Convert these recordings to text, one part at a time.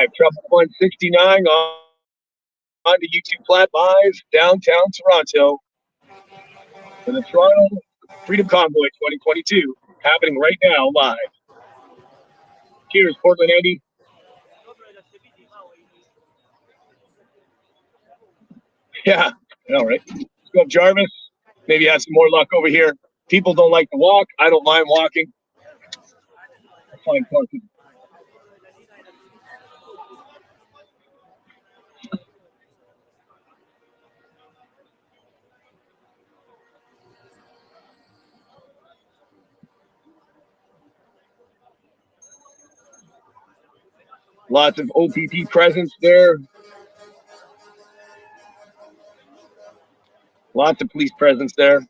live. Trouble 169 on the YouTube Flat Live, downtown Toronto. For the Toronto Freedom Convoy 2022, happening right now live. Cheers, Portland Eddie. Yeah, all right. Let's go up Jarvis. Maybe have some more luck over here. People don't like to walk. I don't mind walking. Fine parking. Lots of OPP presence there. Lots of police presence there.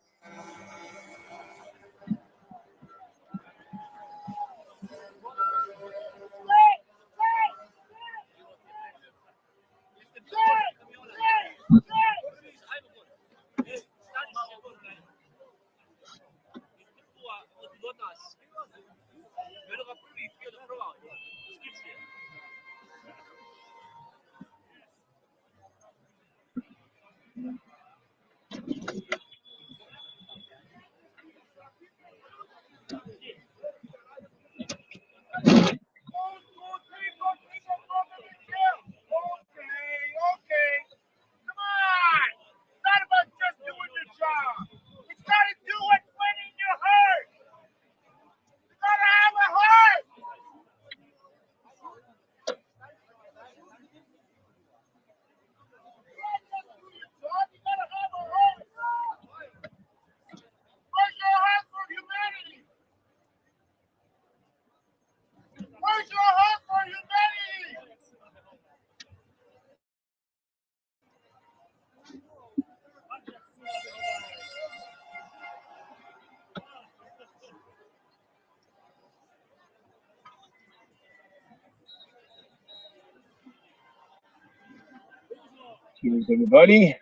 Cheers, everybody.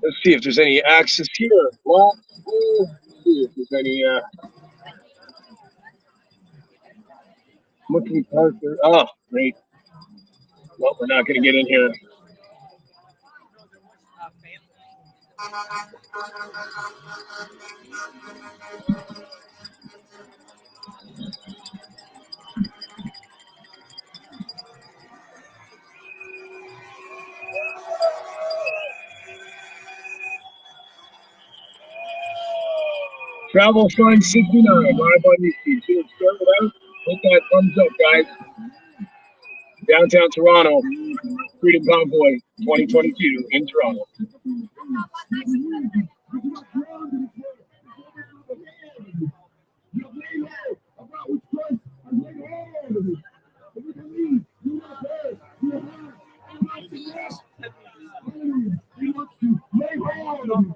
Let's see if there's any access here. Well, let's see if there's any looking Parker. Oh, great. Well, we're not going to get in here. Travel Fund 69 live on YouTube. So let's start it out. Hit that thumbs up, guys. Downtown Toronto, Freedom Convoy 2022 in Toronto.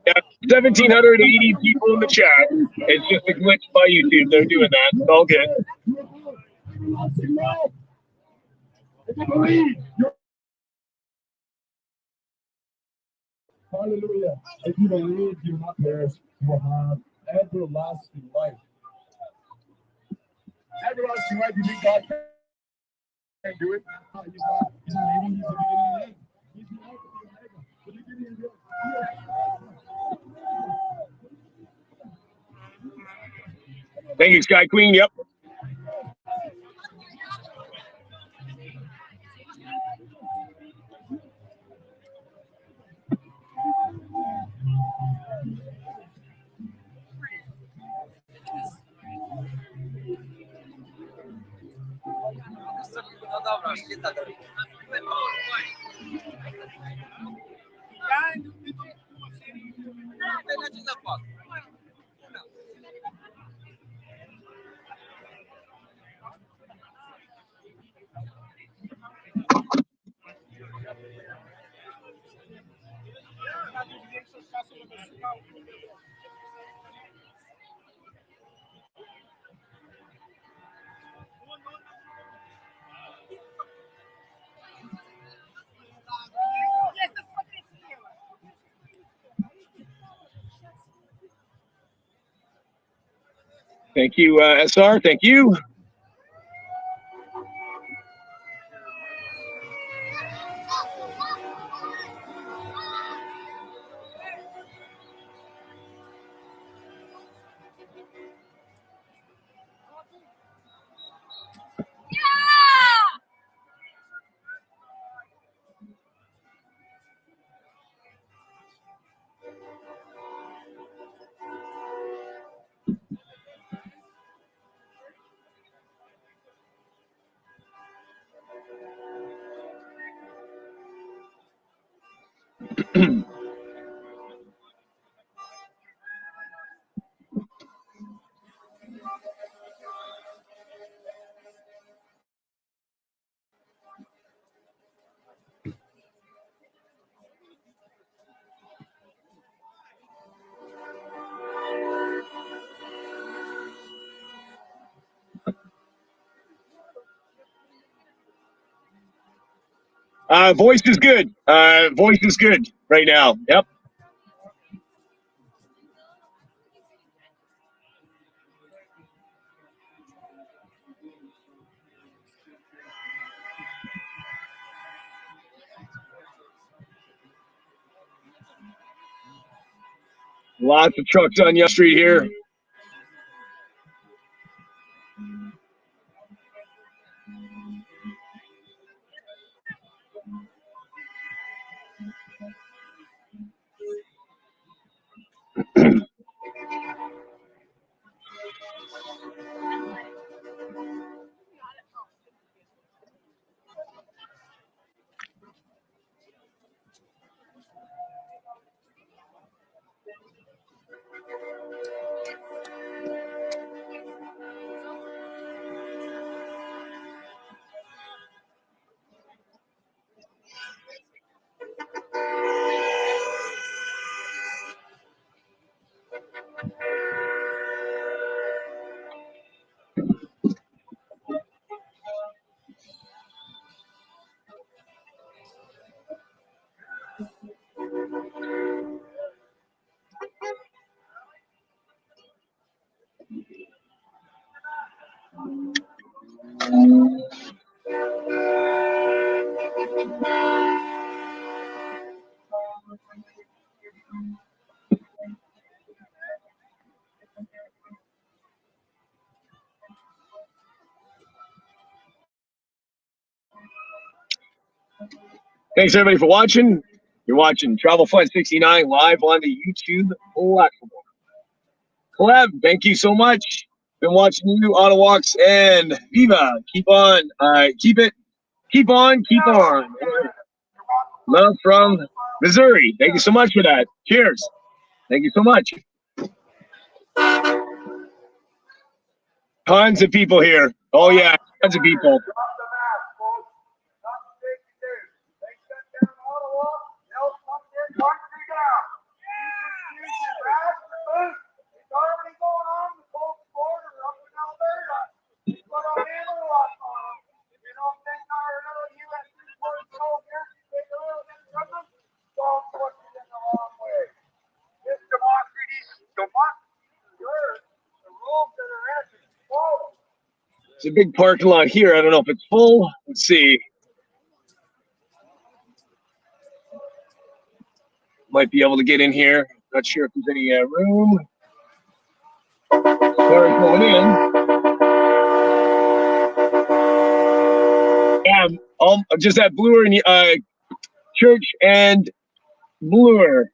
Yeah, 1,780 people in the chat. It's just a glitch by YouTube. They're doing that. It's all good. Hallelujah. If you believe, you will not perish, you will have everlasting life. Everlasting life, you think God can do it? He's not able, he's the beginning and the end. He's the Alpha and the Omega, the beginning and the end. Thank you, Sky Queen. Yep. Thank you, SR. Thank you. Voice is good. Voice is good right now. Yep. Lots of trucks on Yonge Street here. Thanks everybody for watching. You're watching Travel Fun 69 live on the YouTube platform. Collab, thank you so much. Been watching you, Ottawa, and Viva. Keep on, keep on. Love from Missouri. Thank you so much for that. Cheers. Thank you so much. Tons of people here. Oh yeah, tons of people. It's a big parking lot here. I don't know if it's full. Let's see. Might be able to get in here. Not sure if there's any room. Cars going in. Yeah, just at Bloor and Church and Bloor.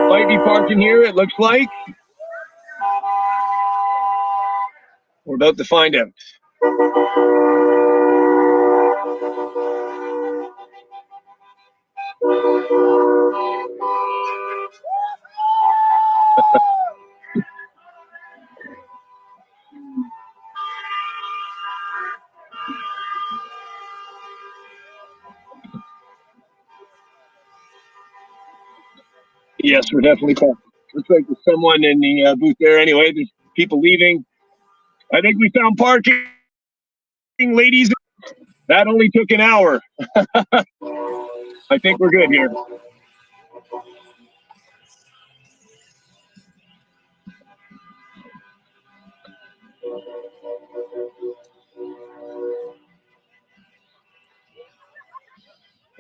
Might be parking here, it looks like. We're about to find out. Yes, we're definitely parking. Looks like there's someone in the booth there anyway. There's people leaving. I think we found parking, ladies. That only took an hour. I think we're good here.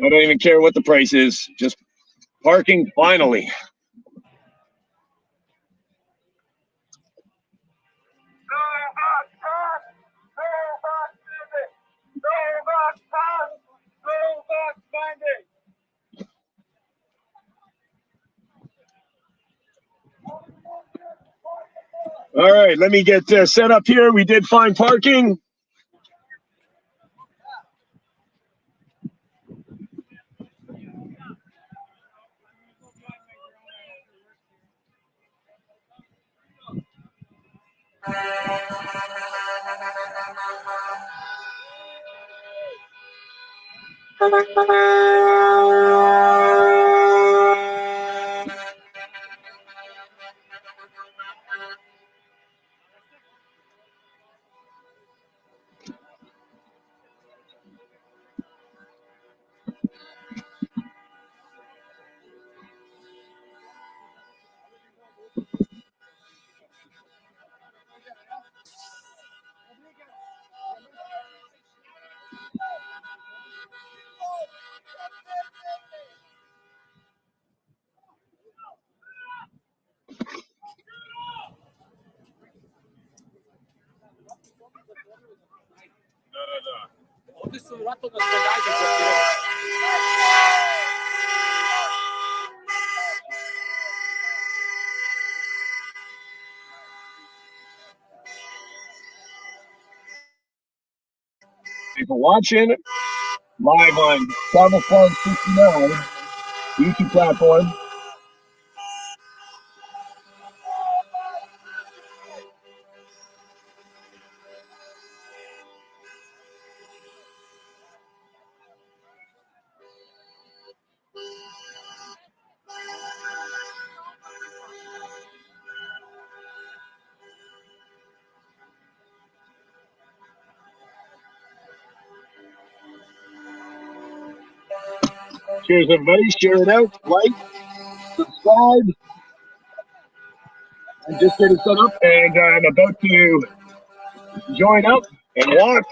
I don't even care what the price is. Just parking finally. All right, let me get set up here. We did find parking. People watching live on Travel Farm 69 YouTube platform. Cheers, everybody. Share it out. Like, subscribe. I'm just getting set up, and I'm about to join up and walk.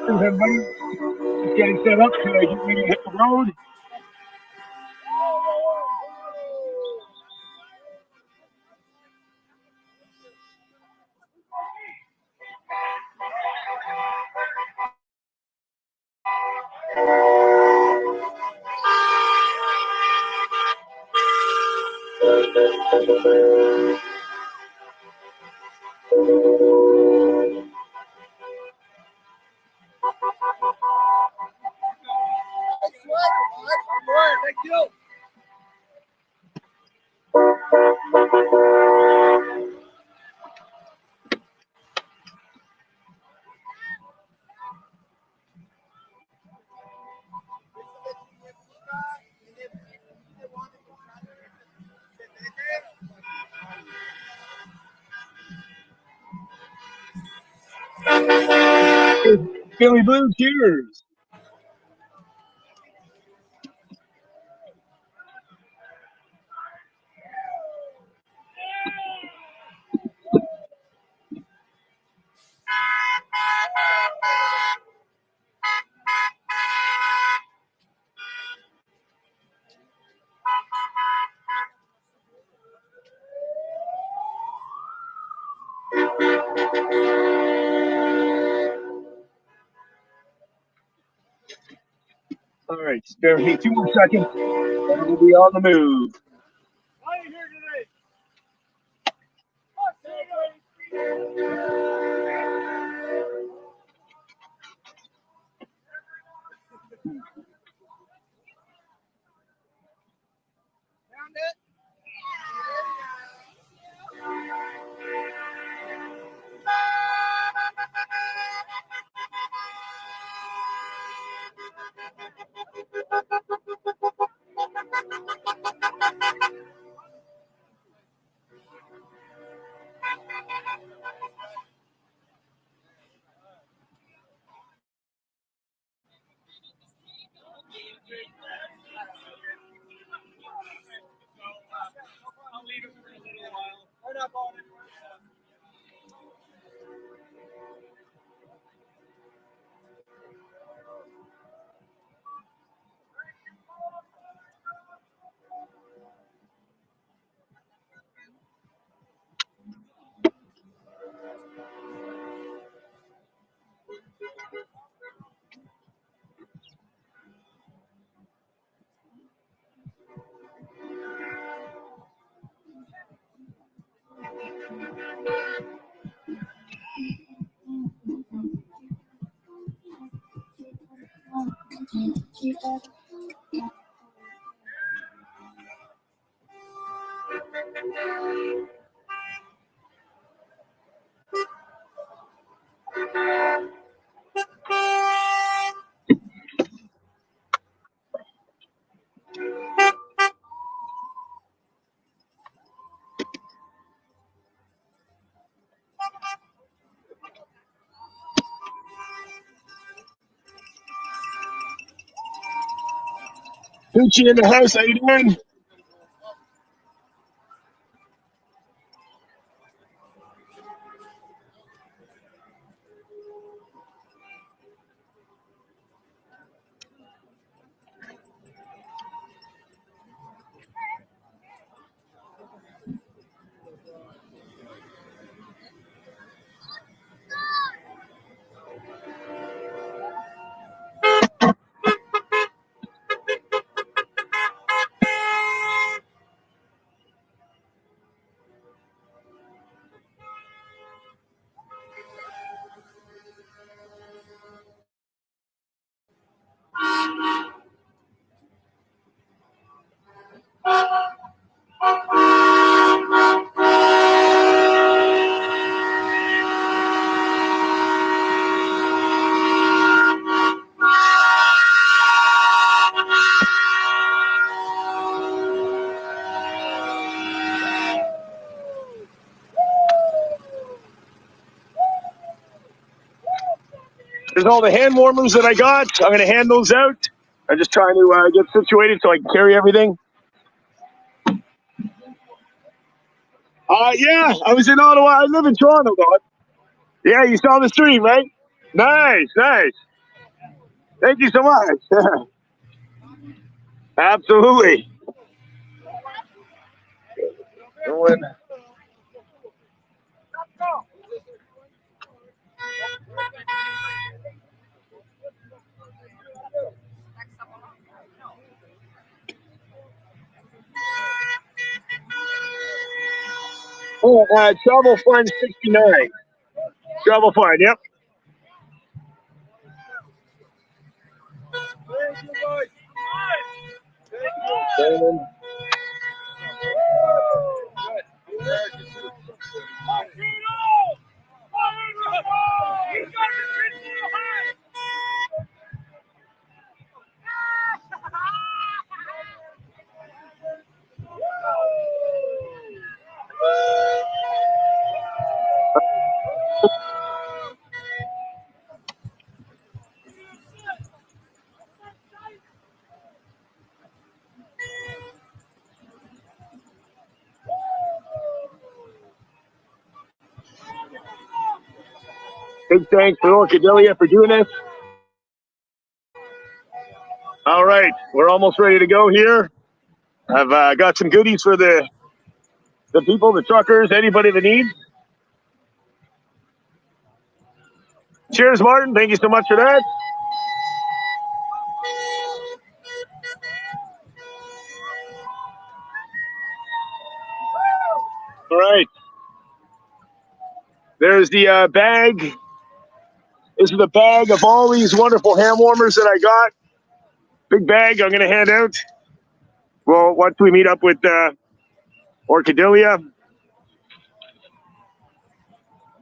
Everybody, just getting set up to get ready to hit the road. Thank you. Philly Blue, cheers. All right, spare me 2 more seconds. And we'll be on the move. Why are you here today? Found it. I'll leave it for a little while. We're not going anywhere. Gucci in the house. How you doing? There's all the hand warmers that I got. I'm going to hand those out. I'm just trying to get situated so I can carry everything. Yeah, I was in Ottawa. I live in Toronto, God. Yeah, you saw the stream, right? Nice, nice. Thank you so much. Absolutely. Going. Oh, Travel Fund 69. Travel Fund, yep. Thank you, guys. Thank you. Big thanks for Orchidelia for doing this. All right, we're almost ready to go here. I've got some goodies for the people, the truckers, anybody that needs. Cheers, Martin. Thank you so much for that. All right. There's the bag. This is the bag of all these wonderful hand warmers that I got. Big bag I'm going to hand out. Well, once we meet up with Orchidelia.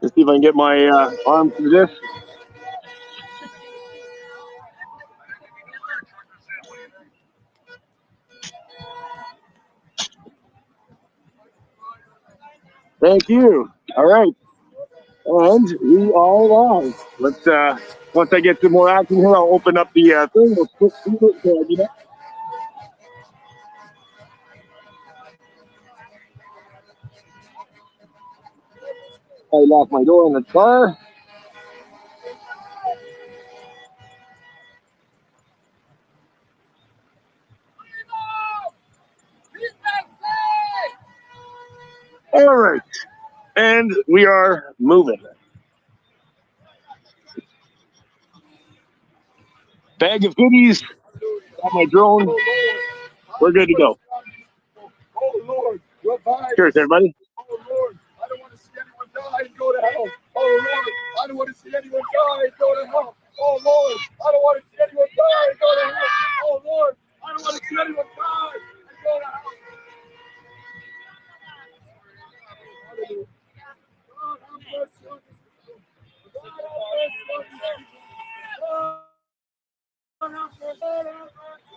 Let's see if I can get my arm through this. Thank you. All right. And we are live. Let's, once I get some more action here, I'll open up the thing. We'll split through it, I locked my door in the car. All right. And we are moving. Bag of goodies. Got my drone. We're good to go. Oh Lord, revive Cheers, us. everybody. Oh Lord, I don't want to see anyone die and go to hell. Oh Lord, I don't want to see anyone die and go to hell. Oh Lord, I don't want to see anyone die and go to hell. Oh Lord, I don't want to see anyone die and go to hell. Hallelujah. God have mercy on this people. God have mercy on this people. God have mercy. God have mercy.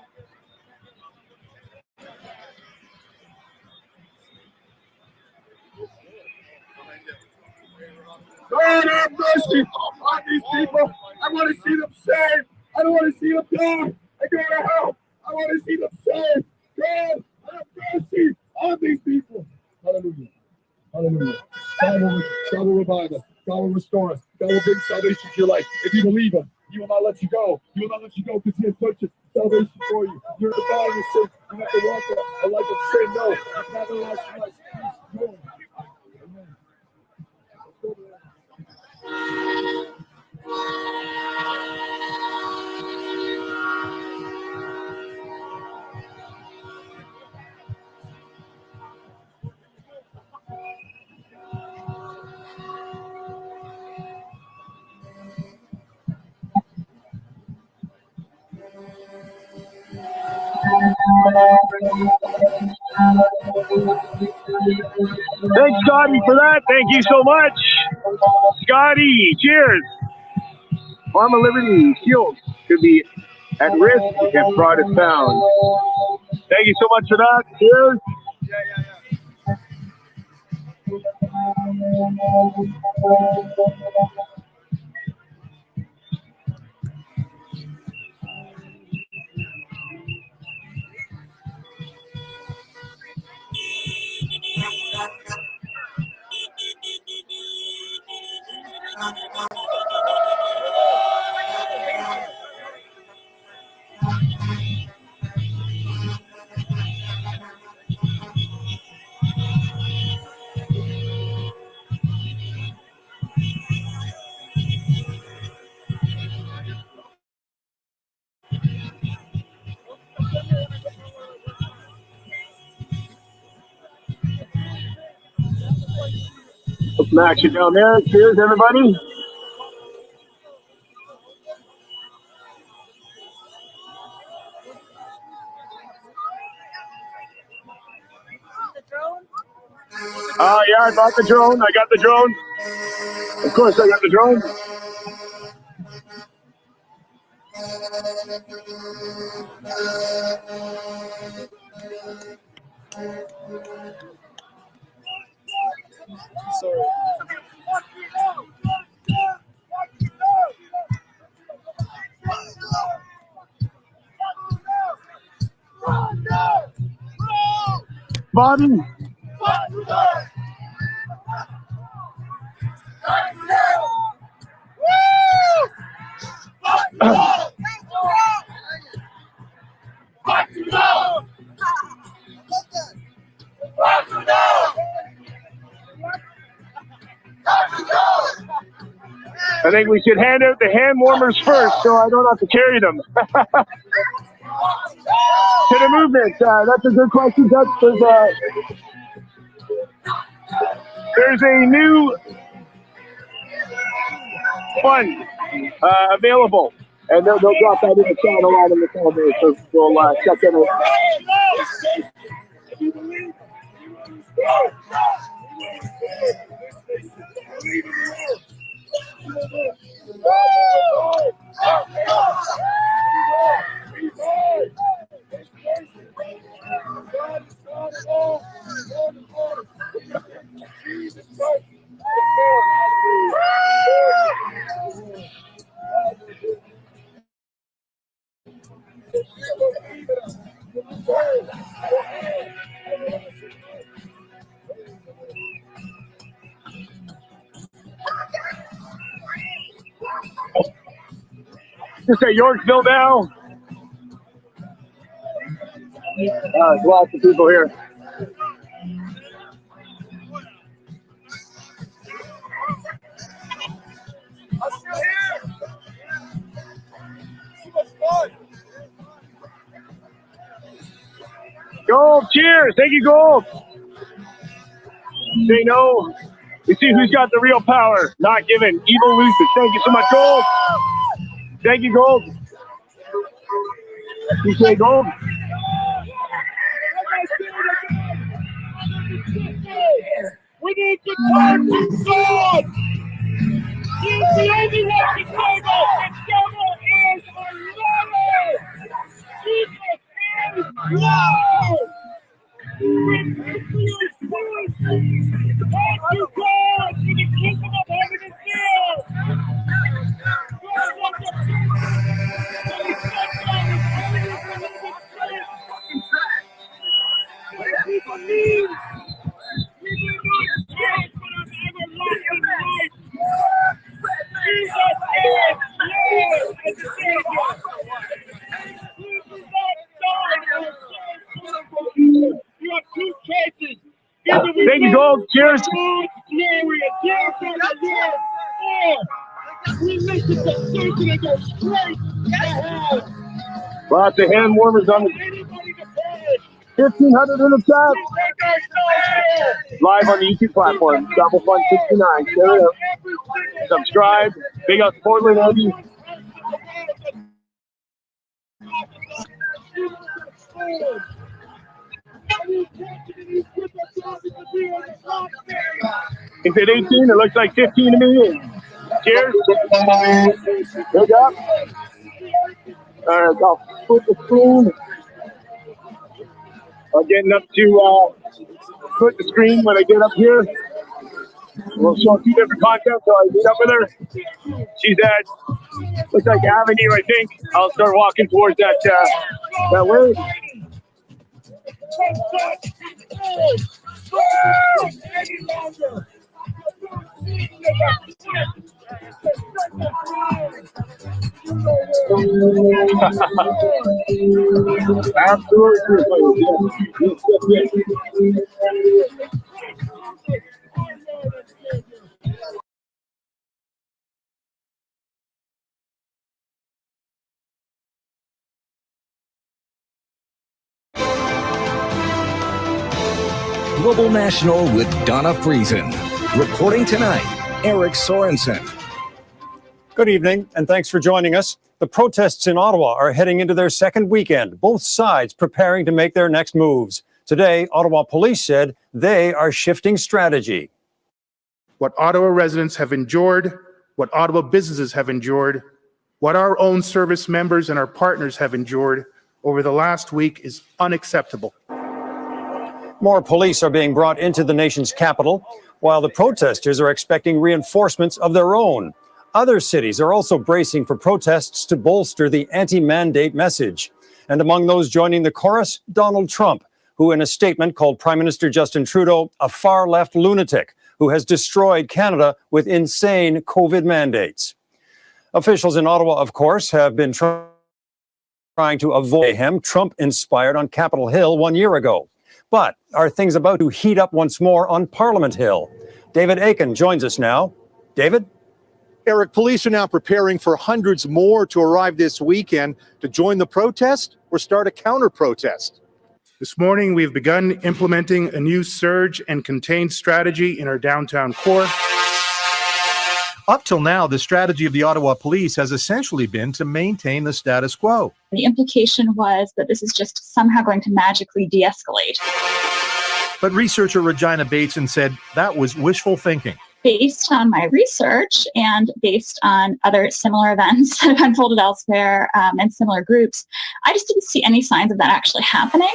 God have mercy on these people. I want to see them saved. I don't want to see them die and go to hell. I want to see them saved. God have mercy on these people. Hallelujah. Hallelujah. God will revive us. God will restore us. God will bring salvation to your life. If you believe Him, He will not let you go. He will not let you go because He has purchased salvation for you. You're in the valley of sin. You have to walk a life of sin. No, it's not the last life. No. Amen. Thanks, Scotty, for that. Thank you so much. Scotty, cheers. Arm of Liberty Shield could be at risk if fraud is found. Thank you so much for that. Cheers. Some action down there. Cheers, everybody. Yeah, I bought the drone. I got the drone. Of course, I got the drone. Sorry. Bobby. I think we should hand out the hand warmers first so I don't have to carry them. To the movement. That's a good question. There's a new fund available, and they'll drop that in the chat along in the comments, so we'll check it out. Just at Yorkville now. There's lots of people here. I'm still here. Too much fun. Gold, cheers. Thank you, Gold. Say no. We see who's got the real power. Not given. Evil loses. Thank you so much, Gold. Thank you, Gold. You say Gold? We need to turn to God. He's the only one to save us. And devil is a liar. Jesus is Lord. Thank you, God, for the kingdom of heaven is here. God wants to change. So he said that his holiness and his spirit. But if we believe, we will not change but have everlasting life. Jesus is Lord and Savior. He did not die for sins. You have two choices. Either we Thank you, Gold. Cheers. God's glory and dare for the Lord, or we listen to Satan and go straight to hell. Lots of hand warmers on the Anybody to perish. 1,500 in the We chat. take our souls here. Live on the YouTube platform. Double Fun 69. Share it out. Subscribe. Big up Portland, Andy. Is it 18? It looks like 15 to me. Cheers. Big up. I'll put the screen. I'm getting up to put the screen when I get up here. We'll show two different content, so I meet up with her. She's at, looks like Avenue, I think. I'll start walking towards that way. Absolutely. Yes. Global National with Donna Friesen. Reporting tonight, Eric Sorensen. Good evening, and thanks for joining us. The protests in Ottawa are heading into their second weekend, both sides preparing to make their next moves. Today, Ottawa police said they are shifting strategy. What Ottawa residents have endured, what Ottawa businesses have endured, what our own service members and our partners have endured over the last week is unacceptable. More police are being brought into the nation's capital, while the protesters are expecting reinforcements of their own. Other cities are also bracing for protests to bolster the anti-mandate message. And among those joining the chorus, Donald Trump, who in a statement called Prime Minister Justin Trudeau a far-left lunatic who has destroyed Canada with insane COVID mandates. Officials in Ottawa, of course, have been trying to avoid him. Trump inspired on Capitol Hill 1 year ago. But are things about to heat up once more on Parliament Hill? David Aiken joins us now. David? Eric, police are now preparing for hundreds more to arrive this weekend to join the protest or start a counter-protest. This morning, we have begun implementing a new surge and contain strategy in our downtown core. Up till now, the strategy of the Ottawa Police has essentially been to maintain the status quo. The implication was that this is just somehow going to magically de-escalate. But researcher Regina Bateson said that was wishful thinking. Based on my research and based on other similar events that have unfolded elsewhere and similar groups, I just didn't see any signs of that actually happening.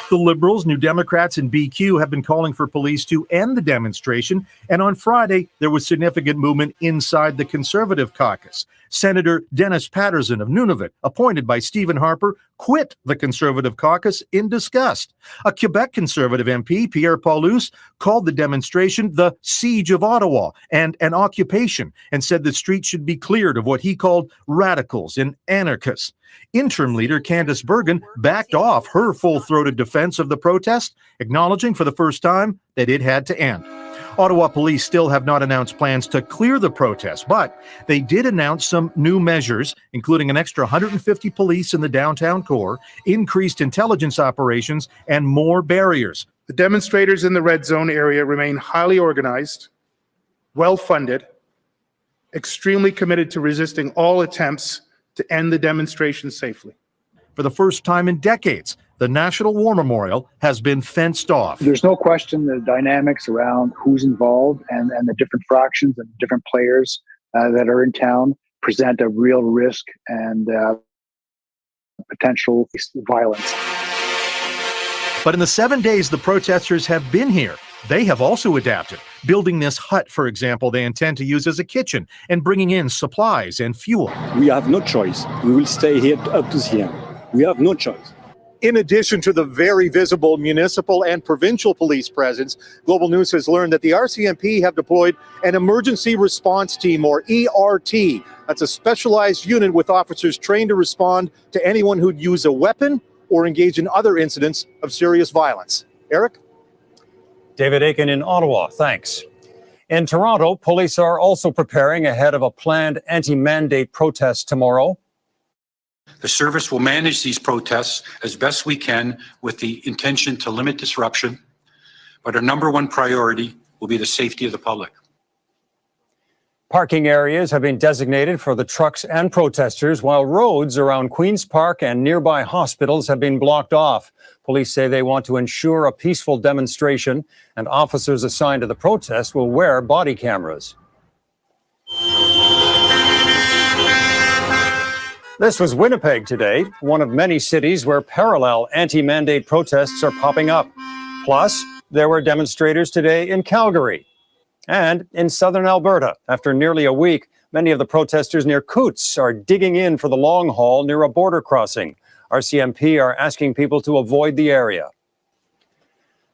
The Liberals, New Democrats, and BQ have been calling for police to end the demonstration, and on Friday, there was significant movement inside the Conservative caucus. Senator Dennis Patterson of Nunavut, appointed by Stephen Harper, quit the Conservative caucus in disgust. A Quebec Conservative MP, Pierre Paulus, called the demonstration the Siege of Ottawa and an occupation, and said the streets should be cleared of what he called radicals and anarchists. Interim leader Candice Bergen backed off her full-throated defense of the protest, acknowledging for the first time that it had to end. Ottawa police still have not announced plans to clear the protest, but they did announce some new measures, including an extra 150 police in the downtown core, increased intelligence operations, and more barriers. The demonstrators in the red zone area remain highly organized, well-funded, extremely committed to resisting all attempts to end the demonstration safely. For the first time in decades, the National War Memorial has been fenced off. There's no question the dynamics around who's involved and the different fractions and different players that are in town present a real risk and potential violence. But in the 7 days the protesters have been here, they have also adapted, building this hut, for example, they intend to use as a kitchen and bringing in supplies and fuel. We have no choice. We will stay here up to the end. We have no choice. In addition to the very visible municipal and provincial police presence, Global News has learned that the RCMP have deployed an Emergency Response Team, or ERT. That's a specialized unit with officers trained to respond to anyone who'd use a weapon or engage in other incidents of serious violence. Eric? David Aiken in Ottawa, thanks. In Toronto, police are also preparing ahead of a planned anti-mandate protest tomorrow. The service will manage these protests as best we can with the intention to limit disruption, but our number one priority will be the safety of the public. Parking areas have been designated for the trucks and protesters, while roads around Queen's Park and nearby hospitals have been blocked off. Police say they want to ensure a peaceful demonstration, and officers assigned to the protest will wear body cameras. This was Winnipeg today, one of many cities where parallel anti-mandate protests are popping up. Plus, there were demonstrators today in Calgary and in southern Alberta. After nearly a week, many of the protesters near Coots are digging in for the long haul near a border crossing. RCMP are asking people to avoid the area.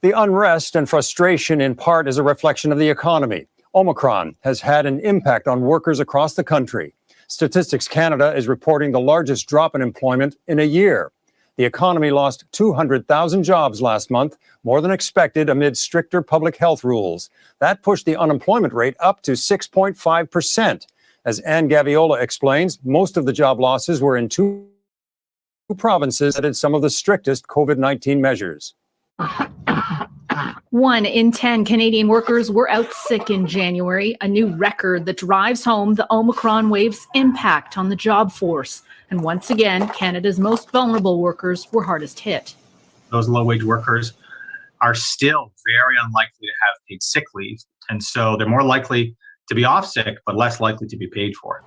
The unrest and frustration in part is a reflection of the economy. Omicron has had an impact on workers across the country. Statistics Canada is reporting the largest drop in employment in a year. The economy lost 200,000 jobs last month, more than expected amid stricter public health rules. That pushed the unemployment rate up to 6.5%. As Anne Gaviola explains, most of the job losses were in two provinces that had some of the strictest COVID-19 measures. 1 in 10 Canadian workers were out sick in January, a new record that drives home the Omicron wave's impact on the job force. And once again, Canada's most vulnerable workers were hardest hit. Those low-wage workers are still very unlikely to have paid sick leave, and so they're more likely to be off sick, but less likely to be paid for it.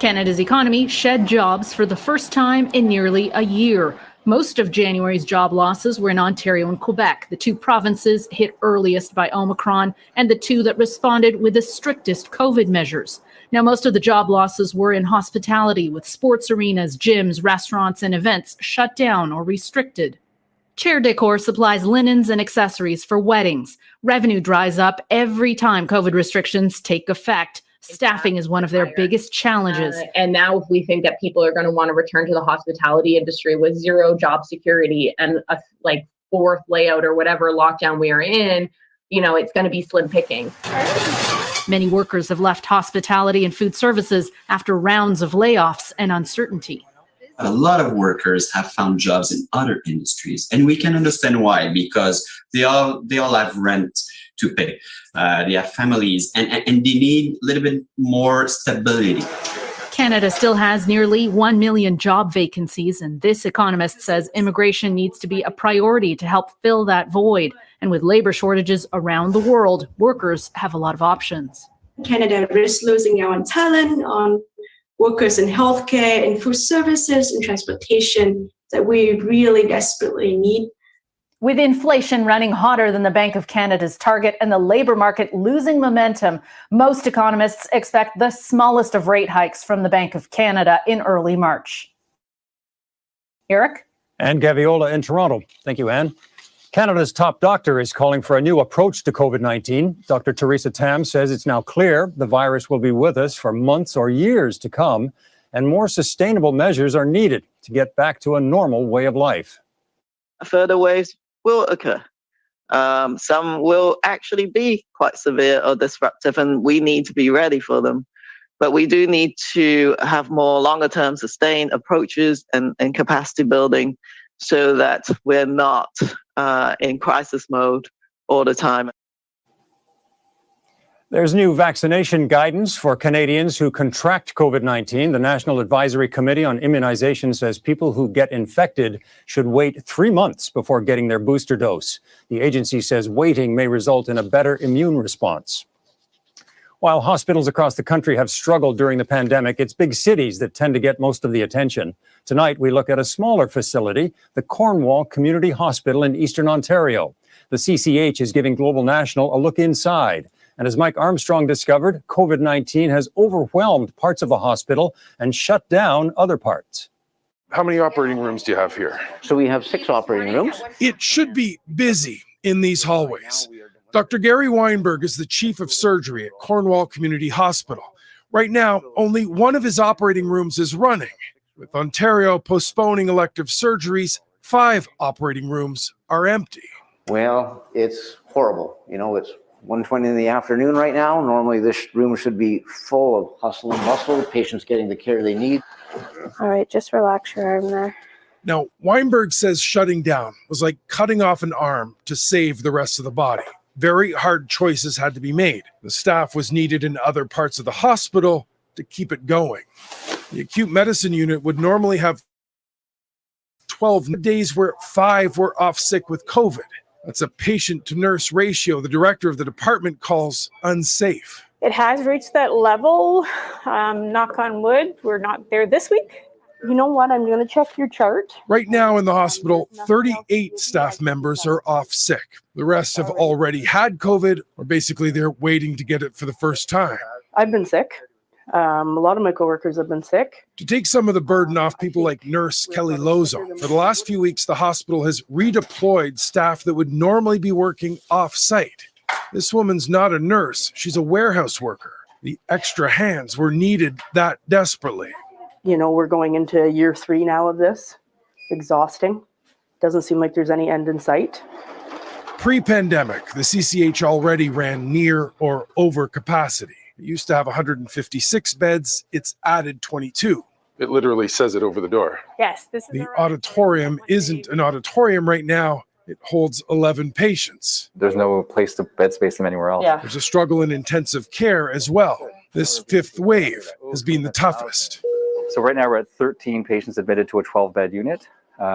Canada's economy shed jobs for the first time in nearly a year. Most of January's job losses were in Ontario and Quebec, the two provinces hit earliest by Omicron and the two that responded with the strictest COVID measures. Now, most of the job losses were in hospitality, with sports arenas, gyms, restaurants, and events shut down or restricted. Chair Decor supplies linens and accessories for weddings. Revenue dries up every time COVID restrictions take effect. Staffing is one of their biggest challenges. And now if we think that people are going to want to return to the hospitality industry with zero job security and a fourth layout or whatever lockdown we are in, it's going to be slim pickings. Many workers have left hospitality and food services after rounds of layoffs and uncertainty. a lot of workers have found jobs in other industries, and we can understand why, because they all have rent to pay, they have families, and they need a little bit more stability. Canada still has nearly 1 million job vacancies, and this economist says immigration needs to be a priority to help fill that void. And with labor shortages around the world, workers have a lot of options. Canada risks losing out on talent, on workers in healthcare, in food services, and transportation that we really desperately need. With inflation running hotter than the Bank of Canada's target and the labor market losing momentum, most economists expect the smallest of rate hikes from the Bank of Canada in early March. Eric? Anne Gaviola in Toronto. Thank you, Anne. Canada's top doctor is calling for a new approach to COVID-19. Dr. Theresa Tam says it's now clear the virus will be with us for months or years to come, and more sustainable measures are needed to get back to a normal way of life. Further waves will occur. Some will actually be quite severe or disruptive, and we need to be ready for them. But we do need to have more longer-term sustained approaches and capacity building so that we're not in crisis mode all the time. There's new vaccination guidance for Canadians who contract COVID-19. The National Advisory Committee on Immunization says people who get infected should wait 3 months before getting their booster dose. The agency says waiting may result in a better immune response. While hospitals across the country have struggled during the pandemic, it's big cities that tend to get most of the attention. Tonight, we look at a smaller facility, the Cornwall Community Hospital in Eastern Ontario. The CCH is giving Global National a look inside. And as Mike Armstrong discovered, COVID-19 has overwhelmed parts of the hospital and shut down other parts. How many operating rooms do you have here? So we have 6 operating rooms. It should be busy in these hallways. Dr. Gary Weinberg is the chief of surgery at Cornwall Community Hospital. Right now, only one of his operating rooms is running. With Ontario postponing elective surgeries, 5 operating rooms are empty. Well, it's horrible. You know, it's 1:20 in the afternoon right now. Normally this room should be full of hustle and bustle, patients getting the care they need. All right, just relax your arm there. Now, Weinberg says shutting down was like cutting off an arm to save the rest of the body. Very hard choices had to be made. The staff was needed in other parts of the hospital to keep it going. The acute medicine unit would normally have 12 days where 5 were off sick with COVID. That's a patient-to-nurse ratio the director of the department calls unsafe. It has reached that level. Knock on wood, we're not there this week. You know what? I'm going to check your chart. Right now in the hospital, 38 staff members are off sick. The rest have already had COVID, or basically they're waiting to get it for the first time. I've been sick. A lot of my coworkers have been sick. To take some of the burden off people like nurse Kelly Lozo, for the last few weeks, the hospital has redeployed staff that would normally be working off-site. This woman's not a nurse. She's a warehouse worker. The extra hands were needed that desperately. You know, we're going into year 3 now of this. Exhausting. Doesn't seem like there's any end in sight. Pre-pandemic, the CCH already ran near or over capacity. It used to have 156 beds. It's added 22. It literally says it over the door. Yes, this is the auditorium isn't an auditorium right now. It holds 11 patients. There's no place to bed space them anywhere else. Yeah. There's a struggle in intensive care as well. This 5th wave has been the toughest. So right now we're at 13 patients admitted to a 12-bed unit.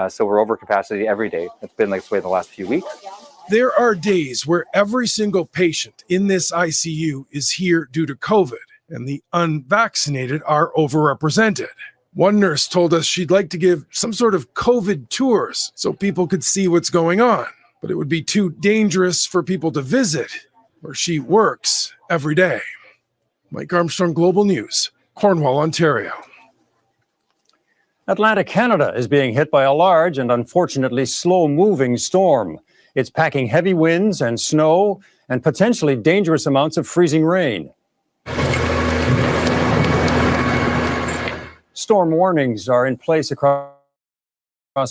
So we're over capacity every day. It's been like this way the last few weeks. There are days where every single patient in this ICU is here due to COVID, and the unvaccinated are overrepresented. One nurse told us she'd like to give some sort of COVID tours so people could see what's going on, but it would be too dangerous for people to visit where she works every day. Mike Armstrong, Global News, Cornwall, Ontario. Atlantic Canada is being hit by a large and unfortunately slow-moving storm. It's packing heavy winds and snow and potentially dangerous amounts of freezing rain. Storm warnings are in place across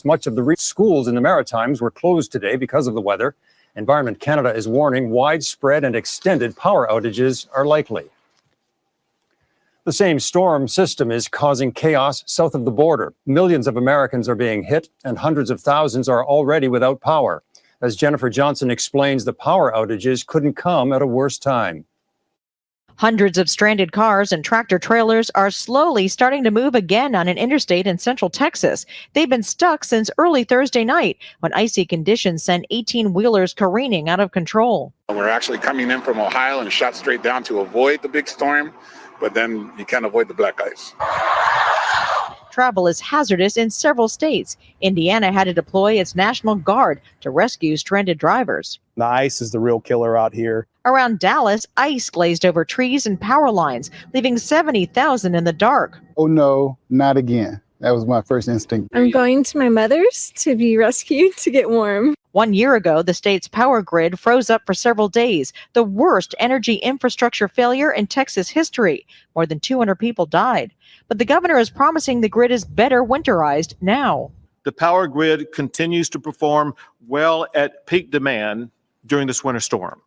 much of the region. Schools in the Maritimes were closed today because of the weather. Environment Canada is warning widespread and extended power outages are likely. The same storm system is causing chaos south of the border. Millions of Americans are being hit, and hundreds of thousands are already without power. As Jennifer Johnson explains, the power outages couldn't come at a worse time. Hundreds of stranded cars and tractor trailers are slowly starting to move again on an interstate in central Texas. They've been stuck since early Thursday night when icy conditions sent 18-wheelers careening out of control. We're actually coming in from Ohio and shot straight down to avoid the big storm, but then you can't avoid the black ice. Travel is hazardous in several states. Indiana had to deploy its National Guard to rescue stranded drivers. The ice is the real killer out here. Around Dallas, ice glazed over trees and power lines, leaving 70,000 in the dark. Oh no, not again. That was my first instinct. I'm going to my mother's to be rescued to get warm. 1 year ago, the state's power grid froze up for several days, the worst energy infrastructure failure in Texas history. More than 200 people died. But the governor is promising the grid is better winterized now. The power grid continues to perform well at peak demand during this winter storm.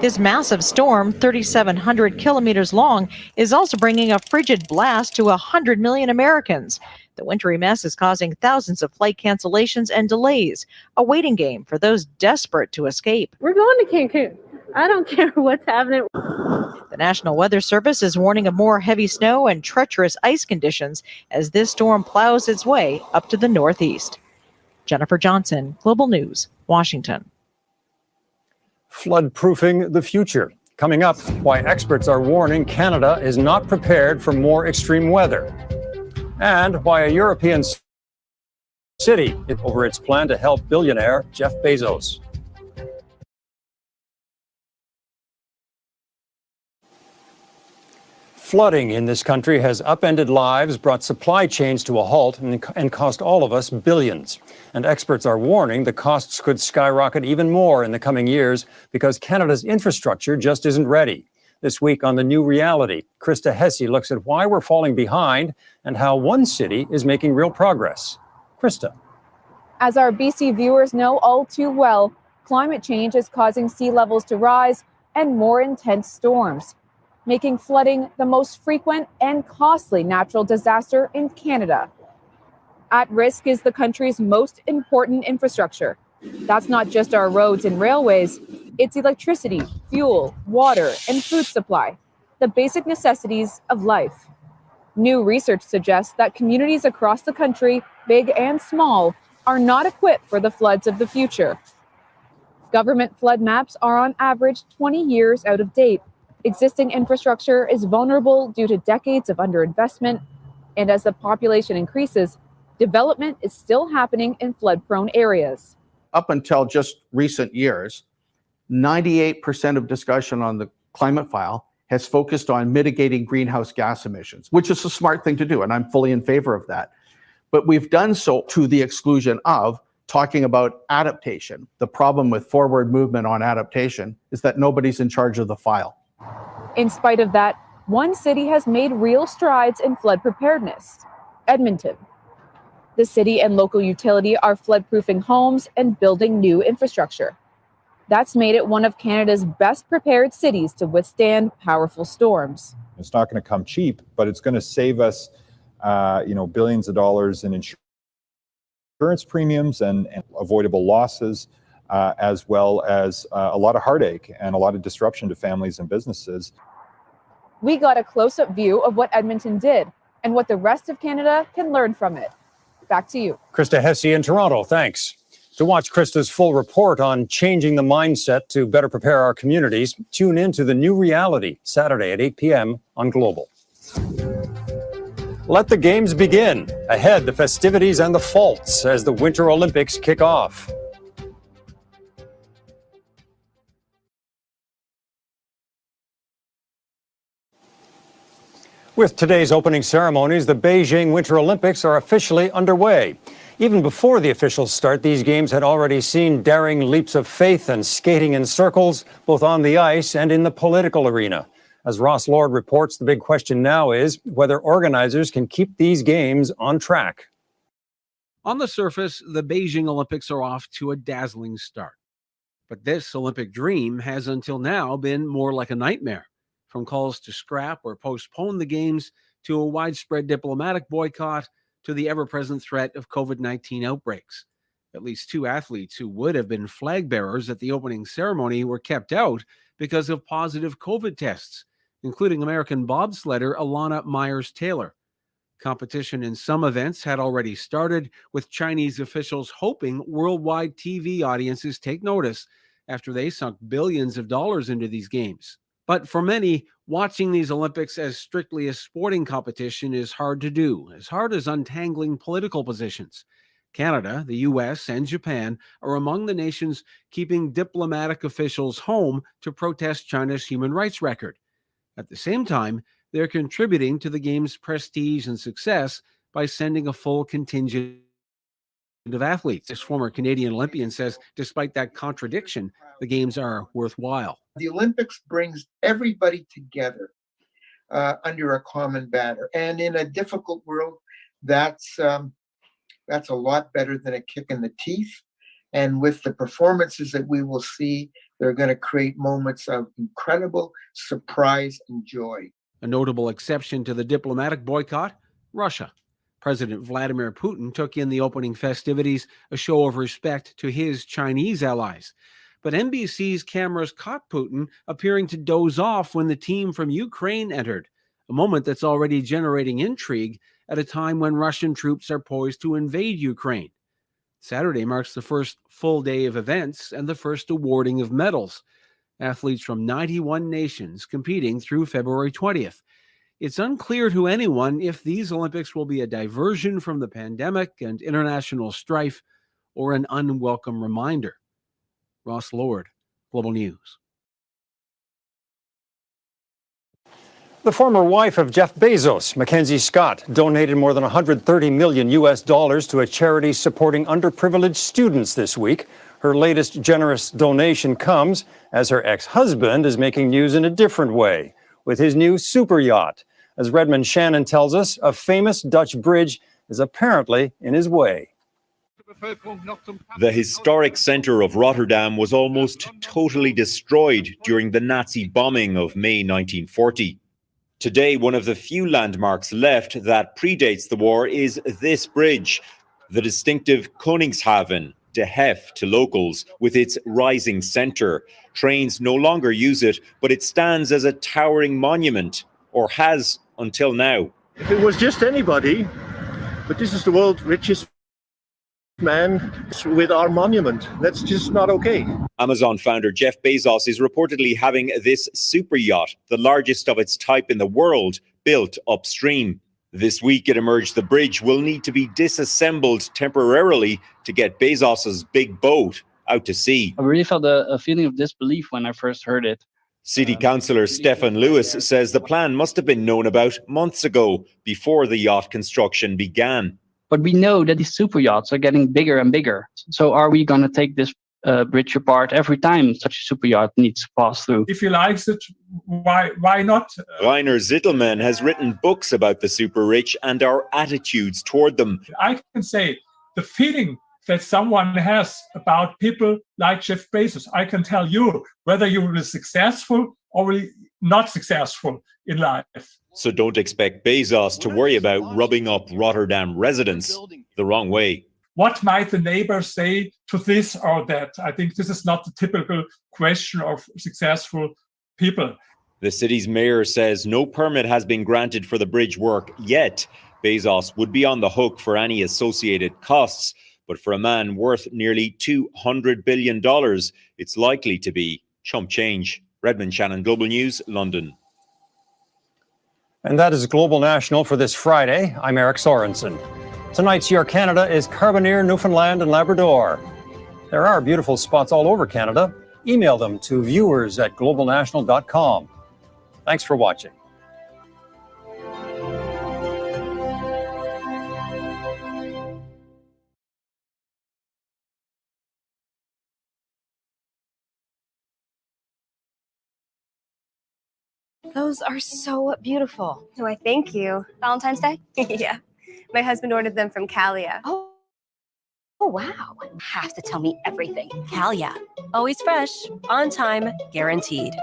This massive storm, 3,700 kilometers long, is also bringing a frigid blast to 100 million Americans. The wintry mess is causing thousands of flight cancellations and delays, a waiting game for those desperate to escape. We're going to Cancun. I don't care what's happening. The National Weather Service is warning of more heavy snow and treacherous ice conditions as this storm plows its way up to the northeast. Jennifer Johnson, Global News, Washington. Flood-proofing the future. Coming up, why experts are warning Canada is not prepared for more extreme weather. And why a European city over its plan to help billionaire Jeff Bezos. Flooding in this country has upended lives, brought supply chains to a halt, and cost all of us billions. And experts are warning the costs could skyrocket even more in the coming years because Canada's infrastructure just isn't ready. This week on The New Reality, Krista Hesse looks at why we're falling behind and how one city is making real progress. Krista. As our BC viewers know all too well, climate change is causing sea levels to rise and more intense storms, making flooding the most frequent and costly natural disaster in Canada. At risk is the country's most important infrastructure. That's not just our roads and railways, it's electricity, fuel, water, and food supply, the basic necessities of life. New research suggests that communities across the country, big and small, are not equipped for the floods of the future. Government flood maps are on average 20 years out of date. Existing infrastructure is vulnerable due to decades of underinvestment, and as the population increases, development is still happening in flood-prone areas. Up until just recent years, 98% of discussion on the climate file has focused on mitigating greenhouse gas emissions, which is a smart thing to do, and I'm fully in favor of that. But we've done so to the exclusion of talking about adaptation. The problem with forward movement on adaptation is that nobody's in charge of the file. In spite of that, one city has made real strides in flood preparedness: Edmonton. The city and local utility are flood-proofing homes and building new infrastructure. That's made it one of Canada's best prepared cities to withstand powerful storms. It's not going to come cheap, but it's going to save us, billions of dollars in insurance premiums and avoidable losses, as well as a lot of heartache and a lot of disruption to families and businesses. We got a close-up view of what Edmonton did and what the rest of Canada can learn from it. Back to you. Krista Hesse in Toronto, thanks. To watch Krista's full report on changing the mindset to better prepare our communities, tune in to The New Reality, Saturday at 8 p.m. on Global. Let the games begin. Ahead, the festivities and the faults as the Winter Olympics kick off. With today's opening ceremonies, the Beijing Winter Olympics are officially underway. Even before the official start, these games had already seen daring leaps of faith and skating in circles, both on the ice and in the political arena. As Ross Lord reports, the big question now is whether organizers can keep these games on track. On the surface, the Beijing Olympics are off to a dazzling start. But this Olympic dream has until now been more like a nightmare. from calls to scrap or postpone the games to a widespread diplomatic boycott to the ever-present threat of COVID-19 outbreaks. At least 2 athletes who would have been flag bearers at the opening ceremony were kept out because of positive COVID tests, including American bobsledder Alana Myers-Taylor. Competition in some events had already started, with Chinese officials hoping worldwide TV audiences take notice after they sunk billions of dollars into these games. But for many, watching these Olympics as strictly a sporting competition is hard to do, as hard as untangling political positions. Canada, the US, and Japan are among the nations keeping diplomatic officials home to protest China's human rights record. At the same time, they're contributing to the game's prestige and success by sending a full contingent of athletes. This former Canadian Olympian says despite that contradiction, the games are worthwhile. The Olympics brings everybody together under a common banner. And in a difficult world, that's a lot better than a kick in the teeth. And with the performances that we will see, they're going to create moments of incredible surprise and joy. A notable exception to the diplomatic boycott, Russia. President Vladimir Putin took in the opening festivities, a show of respect to his Chinese allies. But NBC's cameras caught Putin appearing to doze off when the team from Ukraine entered, a moment that's already generating intrigue at a time when Russian troops are poised to invade Ukraine. Saturday marks the first full day of events and the first awarding of medals. Athletes from 91 nations competing through February 20th. It's unclear to anyone if these Olympics will be a diversion from the pandemic and international strife or an unwelcome reminder. Ross Lord, Global News. The former wife of Jeff Bezos, Mackenzie Scott, donated more than $130 million to a charity supporting underprivileged students this week. Her latest generous donation comes as her ex-husband is making news in a different way with his new super yacht. As Redmond Shannon tells us, a famous Dutch bridge is apparently in his way. The historic centre of Rotterdam was almost totally destroyed during the Nazi bombing of May 1940. Today, one of the few landmarks left that predates the war is this bridge, the distinctive Koningshaven, De Hef to locals, with its rising centre. Trains no longer use it, but it stands as a towering monument, or has until now. If it was just anybody, but this is the world's richest man with our monument. That's just not okay. Amazon founder Jeff Bezos is reportedly having this super yacht, the largest of its type in the world, built upstream. This week it emerged the bridge will need to be disassembled temporarily to get Bezos's big boat out to sea. I really felt a feeling of disbelief when I first heard it. City Councillor Stefan Lewis says the plan must have been known about months ago, before the yacht construction began. But we know that these super yachts are getting bigger and bigger. So are we going to take this bridge apart every time such a super yacht needs to pass through? If he likes it, why not? Rainer Zittelmann has written books about the super rich and our attitudes toward them. I can say the feeling that someone has about people like Jeff Bezos, I can tell you whether you will be successful or will not successful in life. So don't expect Bezos to worry about rubbing up Rotterdam residents the wrong way. What might the neighbors say to this or that? I think this is not the typical question of successful people. The city's mayor says no permit has been granted for the bridge work yet. Bezos would be on the hook for any associated costs, but for a man worth nearly $200 billion, it's likely to be chump change. Redmond Shannon, Global News, London. And that is Global National for this Friday. I'm Eric Sorensen. Tonight's Your Canada is Carbonear, Newfoundland and Labrador. There are beautiful spots all over Canada. Email them to viewers@globalnational.com. Thanks for watching. Those are so beautiful. Why, thank you. Valentine's Day? Yeah. My husband ordered them from Calia. Oh, wow. Have to tell me everything. Calia. Always fresh, on time, guaranteed.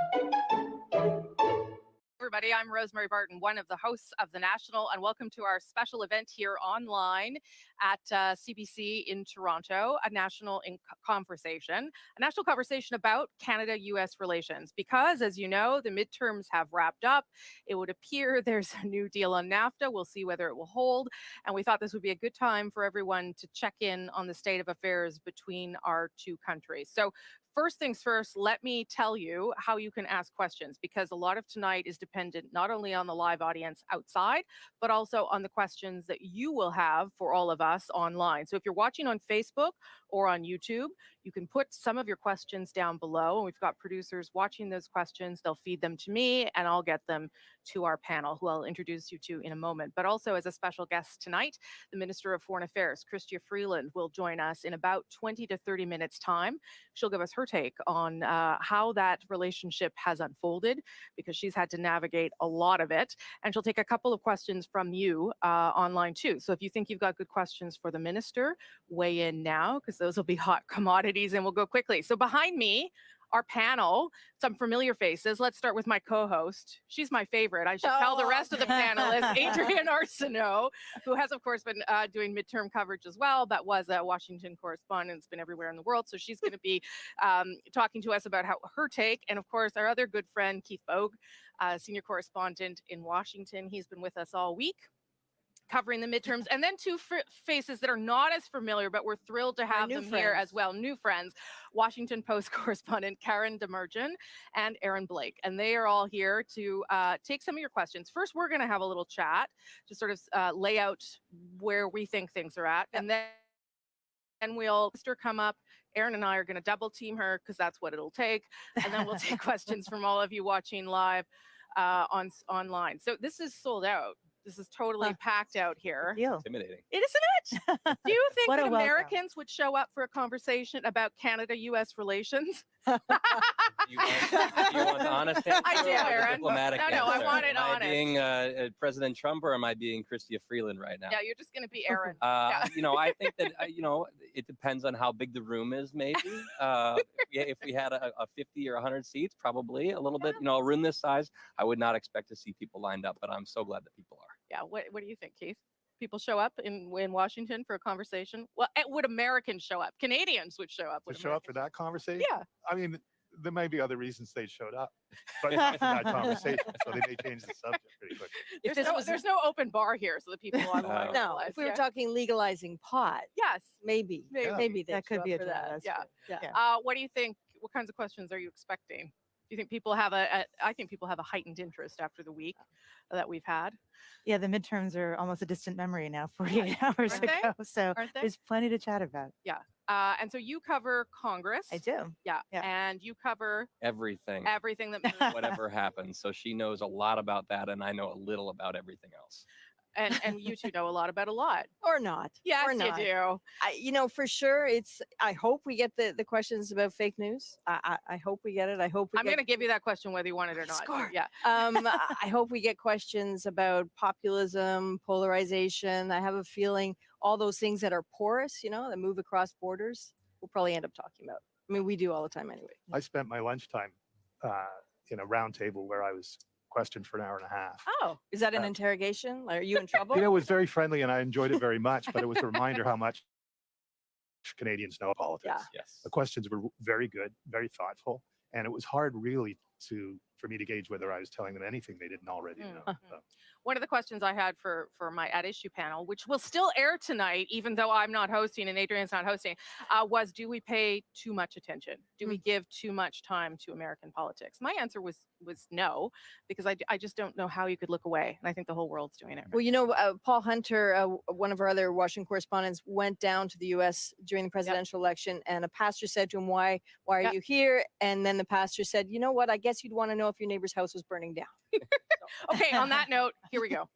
everybody. I'm Rosemary Barton, one of the hosts of The National, and welcome to our special event here online at CBC in Toronto, a national conversation about Canada-US relations. Because, as you know, the midterms have wrapped up. It would appear there's a new deal on NAFTA. We'll see whether it will hold. And we thought this would be a good time for everyone to check in on the state of affairs between our two countries. So first things first, let me tell you how you can ask questions, because a lot of tonight is dependent not only on the live audience outside, but also on the questions that you will have for all of us online. So if you're watching on Facebook or on YouTube, you can put some of your questions down below. And we've got producers watching those questions. They'll feed them to me and I'll get them to our panel, who I'll introduce you to in a moment. But also as a special guest tonight, the Minister of Foreign Affairs, Chrystia Freeland, will join us in about 20 to 30 minutes time. She'll give us her take on how that relationship has unfolded, because she's had to navigate a lot of it. And she'll take a couple of questions from you online too. So if you think you've got good questions for the minister, weigh in now, because those will be hot commodities and we'll go quickly. So behind me, our panel, some familiar faces. Let's start with my co-host. She's my favorite. I should tell the rest of the panelists, Adrienne Arsenault, who has, of course, been doing midterm coverage as well, but was a Washington correspondent, has been everywhere in the world. So she's going to be talking to us about her take. And, of course, our other good friend, Keith Bogue, senior correspondent in Washington. He's been with us all week, covering the midterms. And then two faces that are not as familiar, but we're thrilled to have them here as well. New friends, Washington Post correspondent Karen Demerjen and Aaron Blake. And they are all here to take some of your questions. First, we're going to have a little chat to sort of lay out where we think things are at. And then we'll come up. Aaron and I are going to double team her, because that's what it'll take. And then we'll take questions from all of you watching live online. So this is sold out. This is totally packed out here. Intimidating. Isn't it? Do you think that Americans would show up for a conversation about Canada-US relations? You want the honest answer? I do, Aaron. Diplomatic No, answer. I want it am honest. I being President Trump, or am I being Chrystia Freeland right now? Yeah, you're just going to be Aaron. I think that, it depends on how big the room is, maybe. If we had a 50 or 100 seats, probably a little bit, a room this size, I would not expect to see people lined up, but I'm so glad that people are. Yeah, what do you think, Keith? People show up in Washington for a conversation? Well, would Americans show up? Canadians would show up. To show up for that conversation? Yeah. I mean, there may be other reasons they showed up, but not for that conversation. So they may change the subject pretty quickly. There's no open bar here, so the people online. No, if we were talking legalizing pot, yes, maybe that could be a that. Yeah. What do you think? What kinds of questions are you expecting? Do you think people have I think people have a heightened interest after the week that we've had. Yeah, the midterms are almost a distant memory now, 48 hours ago. So there's plenty to chat about. Yeah. And so you cover Congress. I do. Yeah. And you cover everything that moves. whatever happens. So she knows a lot about that, and I know a little about everything else. And you two know a lot about a lot. Or not. Yes, or not. You do. For sure, I hope we get the questions about fake news. I hope we get it. I'm going to give you that question whether you want it or not. Score. Yeah. I hope we get questions about populism, polarization. I have a feeling all those things that are porous, that move across borders, we'll probably end up talking about. I mean, we do all the time anyway. I spent my lunchtime in a round table where I was questioned for an hour and a half. Oh, is that an interrogation? Are you in trouble? It was very friendly and I enjoyed it very much, but it was a reminder how much Canadians know politics. Yeah. Yes. The questions were very good, very thoughtful, and it was hard really for me to gauge whether I was telling them anything they didn't already know. So. One of the questions I had for my At Issue panel, which will still air tonight, even though I'm not hosting and Adrienne's not hosting, was, do we pay too much attention? Do we give too much time to American politics? My answer was no, because I just don't know how you could look away. And I think the whole world's doing it. Well, Paul Hunter, one of our other Washington correspondents, went down to the U.S. during the presidential election, and a pastor said to him, why are you here? And then the pastor said, you know what, I guess you'd want to know if your neighbor's house was burning down. Okay, on that note, here we go.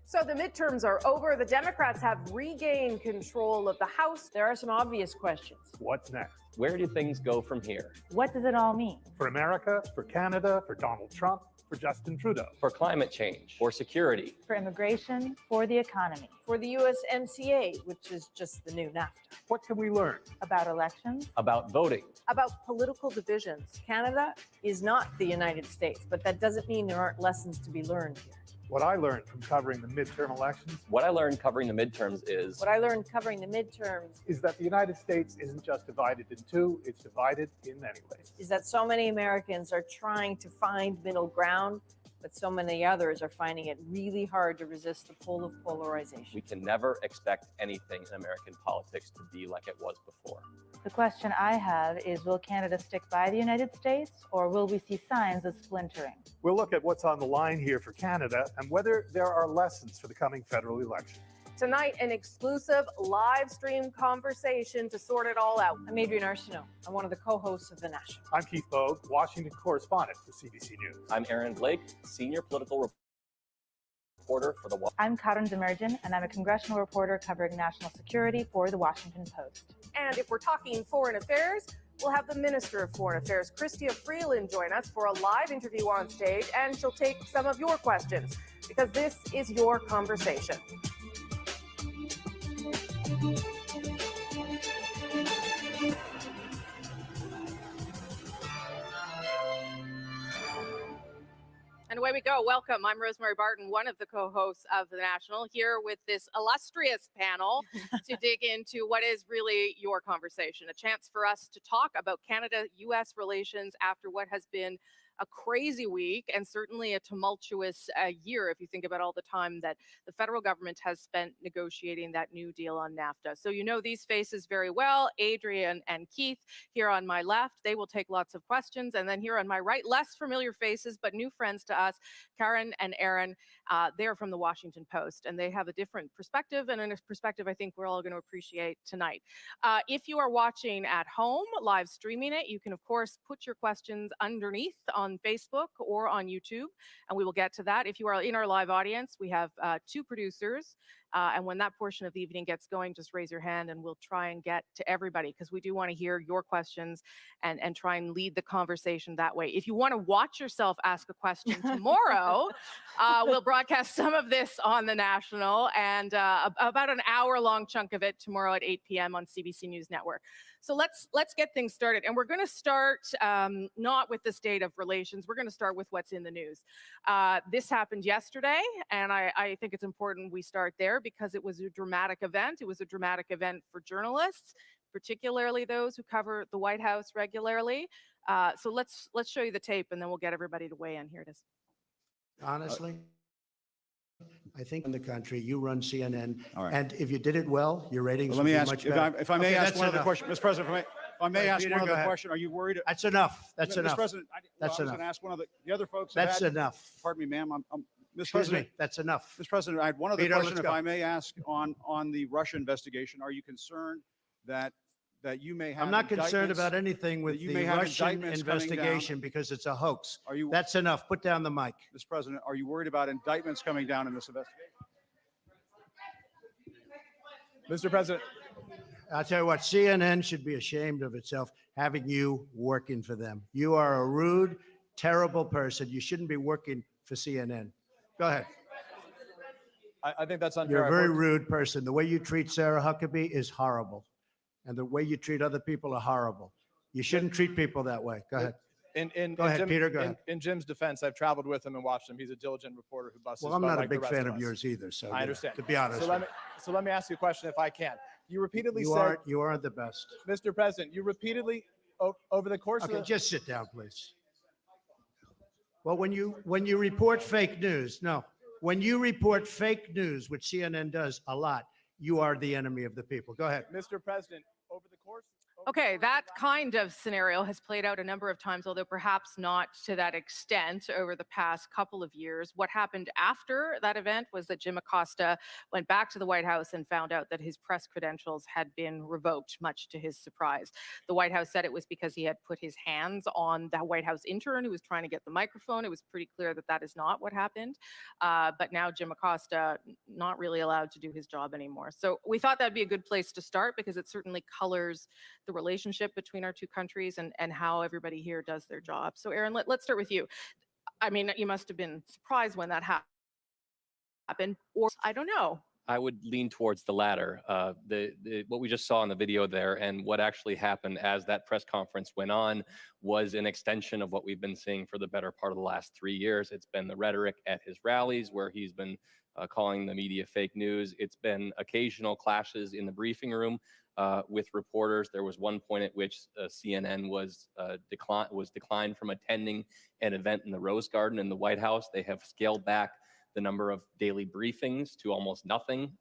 So the midterms are over. The Democrats have regained control of the House. There are some obvious questions. What's next? Where do things go from here? What does it all mean? For America, for Canada, for Donald Trump, for Justin Trudeau. For climate change, for security, For immigration, for the economy, For the USMCA, which is just the new NAFTA. What can we learn? about elections, about voting, About political divisions. Canada is not the United States, but that doesn't mean there aren't lessons to be learned here. What I learned from covering the midterm elections what I learned covering the midterms is What I learned covering the midterms is that the United States isn't just divided in two, it's divided in many ways. is that so many Americans are trying to find middle ground, but so many others are finding it really hard to resist the pull of polarization. we can never expect anything in American politics to be like it was before. the question I have is, will Canada stick by the United States, or will we see signs of splintering? We'll look at what's on the line here for Canada and whether there are lessons for the coming federal election. Tonight, an exclusive live stream conversation to sort it all out. I'm Adrienne Arsenault. I'm one of the co-hosts of The National. I'm Keith Bogue, Washington correspondent for CBC News. I'm Aaron Blake, senior political reporter for the I'm Karin Demerjen, and I'm a congressional reporter covering national security for The Washington Post. And if we're talking foreign affairs, we'll have the Minister of Foreign Affairs, Chrystia Freeland, join us for a live interview on stage, and she'll take some of your questions because this is your conversation. And away we go. Welcome. I'm Rosemary Barton, one of the co-hosts of The National, here with this illustrious panel to dig into what is really your conversation, a chance for us to talk about Canada-U.S. relations after what has been a crazy week and certainly a tumultuous year if you think about all the time that the federal government has spent negotiating that new deal on NAFTA. So you know these faces very well, Adrienne and Keith here on my left. They will take lots of questions. And then here on my right, less familiar faces, but new friends to us, Karin and Aaron. They're from the Washington Post, and they have a different perspective, and a perspective I think we're all going to appreciate tonight. If you are watching at home, live streaming it, you can, of course, put your questions underneath on Facebook or on YouTube, and we will get to that. If you are in our live audience, we have two producers, and when that portion of the evening gets going, just raise your hand and we'll try and get to everybody because we do want to hear your questions and try and lead the conversation that way. If you want to watch yourself ask a question tomorrow, we'll broadcast some of this on The National and about an hour-long chunk of it tomorrow at 8 p.m. on CBC News Network. So let's get things started. And we're going to start not with the state of relations. We're going to start with what's in the news. This happened yesterday, and I think it's important we start there because it was a dramatic event. It was a dramatic event for journalists, particularly those who cover the White House regularly. So let's show you the tape, and then we'll get everybody to weigh in. Here it is. Honestly, I think in the country, you run CNN, All right. and if you did it well, your ratings Let would me be ask, much if better. I may Okay, ask that's one other enough. question, Mr. President, if I may Right, ask Peter, one go other ahead. question, are you worried? That's enough. That's Mr. enough. President, That's I was enough. going to ask one of the other folks. have That's had- enough. Pardon me, ma'am. Mr. Excuse President, me. That's enough. Mr. President, I had one other Peter, question, let's if go. I may ask, on the Russia investigation. Are you concerned that you may have? I'm not concerned indictments- about anything with that you the may have Russian indictments coming down? investigation because it's a hoax. Are you? That's enough. Put down the mic. Mr. President, are you worried about indictments coming down in this investigation? Mr. President. I'll tell you what, CNN should be ashamed of itself having you working for them. You are a rude, terrible person. You shouldn't be working for CNN. Go ahead. I think that's unfair. You're a very rude person. The way you treat Sarah Huckabee is horrible. And the way you treat other people are horrible. You shouldn't treat people that way. Go ahead. Go ahead, Peter, go ahead. In Jim's defense, I've traveled with him and watched him. He's a diligent reporter who busts Well, his I'm butt not a like the big rest fan of of us. yours either. So, I understand. to be honest. So let me ask you a question if I can. You repeatedly You said, aren't the best. Mr. President, you repeatedly over the course Okay, of the, just sit down, please. Well, when you report fake news, when you report fake news, which CNN does a lot, you are the enemy of the people. Go ahead. Mr. President, over the course. Okay, that kind of scenario has played out a number of times, although perhaps not to that extent over the past couple of years. What happened after that event was that Jim Acosta went back to the White House and found out that his press credentials had been revoked, much to his surprise. The White House said it was because he had put his hands on the White House intern who was trying to get the microphone. It was pretty clear that that is not what happened. But now Jim Acosta not really allowed to do his job anymore. So we thought that'd be a good place to start because it certainly colors the relationship between our two countries and how everybody here does their job. So Aaron, let's start with you. I mean, you must have been surprised when that happened, or I don't know. I would lean towards the latter. What we just saw in the video there and what actually happened as that press conference went on was an extension of what we've been seeing for the better part of the last 3 years. It's been the rhetoric at his rallies where he's been calling the media fake news. It's been occasional clashes in the briefing room with reporters. There was one point at which CNN was declined from attending an event in the Rose Garden in the White House. They have scaled back the number of daily briefings to almost nothing.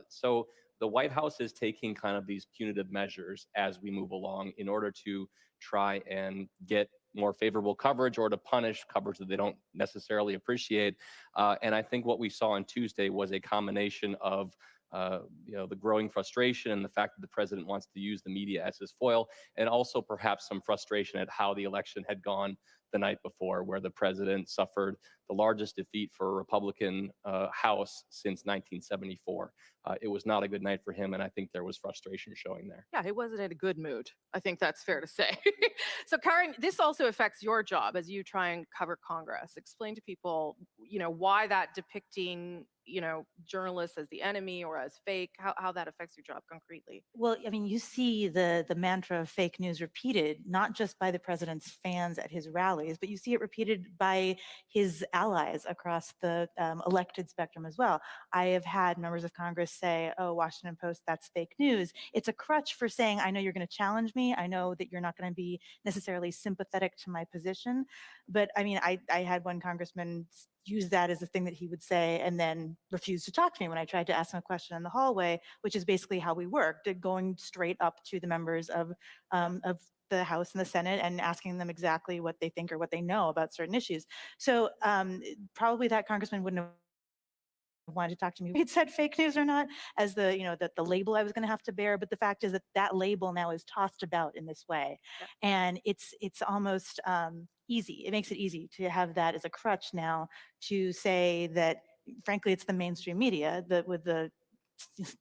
So the White House is taking kind of these punitive measures as we move along in order to try and get more favorable coverage or to punish coverage that they don't necessarily appreciate. And I think what we saw on Tuesday was a combination of the growing frustration and the fact that the president wants to use the media as his foil, and also perhaps some frustration at how the election had gone the night before, where the president suffered the largest defeat for a Republican House since 1974. It was not a good night for him, and I think there was frustration showing there. Yeah, he wasn't in a good mood. I think that's fair to say. So, Karen, this also affects your job as you try and cover Congress. Explain to people, why that depicting, journalists as the enemy or as fake, how that affects your job concretely. Well, I mean, you see the mantra of fake news repeated, not just by the president's fans at his rallies, but you see it repeated by his allies across the elected spectrum as well. I have had members of Congress say, oh, Washington Post, that's fake news. It's a crutch for saying, I know you're going to challenge me. I know that you're not going to be necessarily sympathetic to my position. But I mean, I had one congressman use that as a thing that he would say and then refuse to talk to me when I tried to ask him a question in the hallway, which is basically how we worked, going straight up to the members of the House and the Senate and asking them exactly what they think or what they know about certain issues. So probably that congressman wouldn't have wanted to talk to me. He'd said fake news or not as the label I was going to have to bear. But the fact is that label now is tossed about in this way, and it's almost easy. It makes it easy to have that as a crutch now to say that, frankly, it's the mainstream media that with the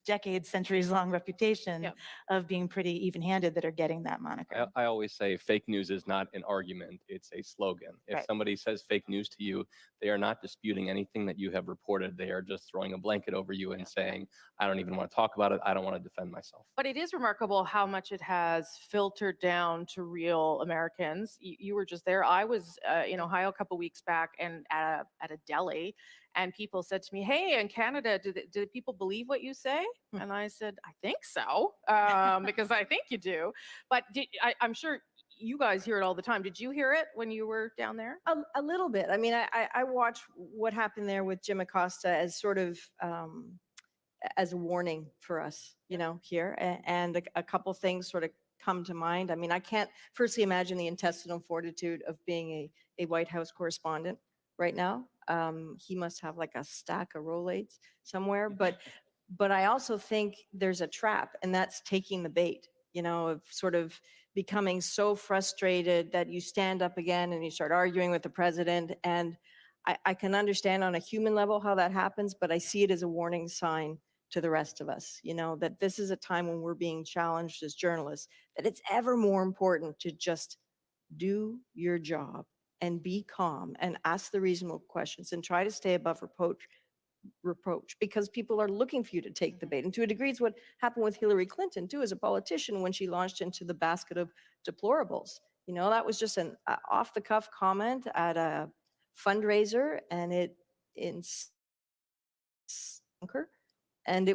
decades, centuries-long reputation of being pretty even-handed that are getting that moniker. I always say fake news is not an argument, it's a slogan. If somebody says fake news to you, they are not disputing anything that you have reported. They are just throwing a blanket over you and saying, I don't even want to talk about it. I don't want to defend myself. But it is remarkable how much it has filtered down to real Americans. You were just there. I was in Ohio a couple weeks back and at a deli, and people said to me, hey, in Canada, do people believe what you say? And I said, I think so, because I think you do. But I'm sure you guys hear it all the time. Did you hear it when you were down there? A little bit. I mean, I watched what happened there with Jim Acosta as sort of as a warning for us, here. And a couple things sort of come to mind. I mean, I can't firstly imagine the intestinal fortitude of being a White House correspondent right now. He must have like a stack of Rolaids somewhere, but I also think there's a trap, and that's taking the bait, of sort of becoming so frustrated that you stand up again and you start arguing with the president. And I can understand on a human level how that happens, but I see it as a warning sign to the rest of us, that this is a time when we're being challenged as journalists, that it's ever more important to just do your job and be calm and ask the reasonable questions and try to stay above reproach, because people are looking for you to take the bait. And to a degree, it's what happened with Hillary Clinton too, as a politician, when she launched into the basket of deplorables. That was just an off-the-cuff comment at a fundraiser, and it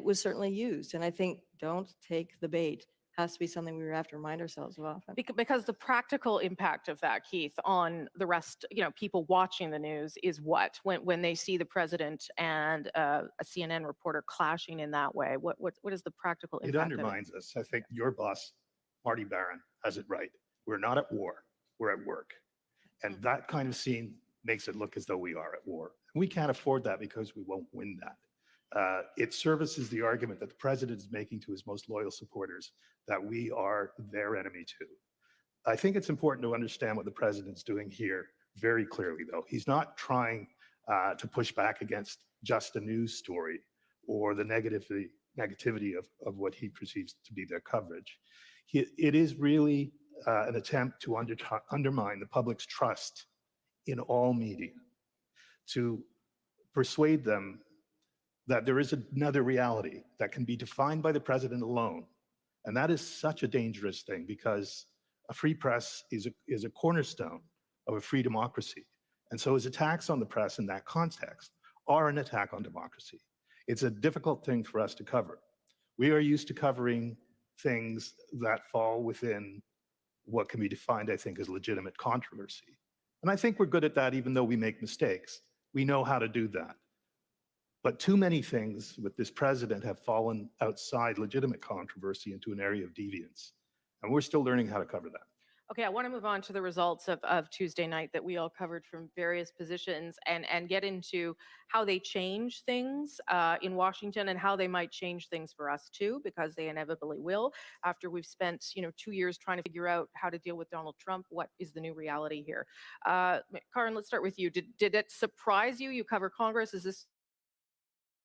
was certainly used. And I think don't take the bait has to be something we have to remind ourselves of often. Because the practical impact of that, Keith, on the rest, people watching the news is what? When they see the president and a CNN reporter clashing in that way, what is the practical impact? It undermines us. I think your boss, Marty Barron, has it right. We're not at war, we're at work. And that kind of scene makes it look as though we are at war. We can't afford that because we won't win that. It services the argument that the president is making to his most loyal supporters that we are their enemy too. I think it's important to understand what the president's doing here very clearly, though. He's not trying to push back against just a news story or the negativity of what he perceives to be their coverage. It is really an attempt to undermine the public's trust in all media. to persuade them that there is another reality that can be defined by the president alone. And that is such a dangerous thing, because a free press is a cornerstone of a free democracy. And so his attacks on the press in that context are an attack on democracy. It's a difficult thing for us to cover. We are used to covering things that fall within what can be defined, I think, as legitimate controversy. And I think we're good at that, even though we make mistakes. We know how to do that. But too many things with this president have fallen outside legitimate controversy into an area of deviance. And we're still learning how to cover that. Okay, I want to move on to the results of Tuesday night that we all covered from various positions, and get into how they change things in Washington, and how they might change things for us too, because they inevitably will. After we've spent 2 years trying to figure out how to deal with Donald Trump, what is the new reality here? Karin, let's start with you. Did it surprise you? You cover Congress. Is this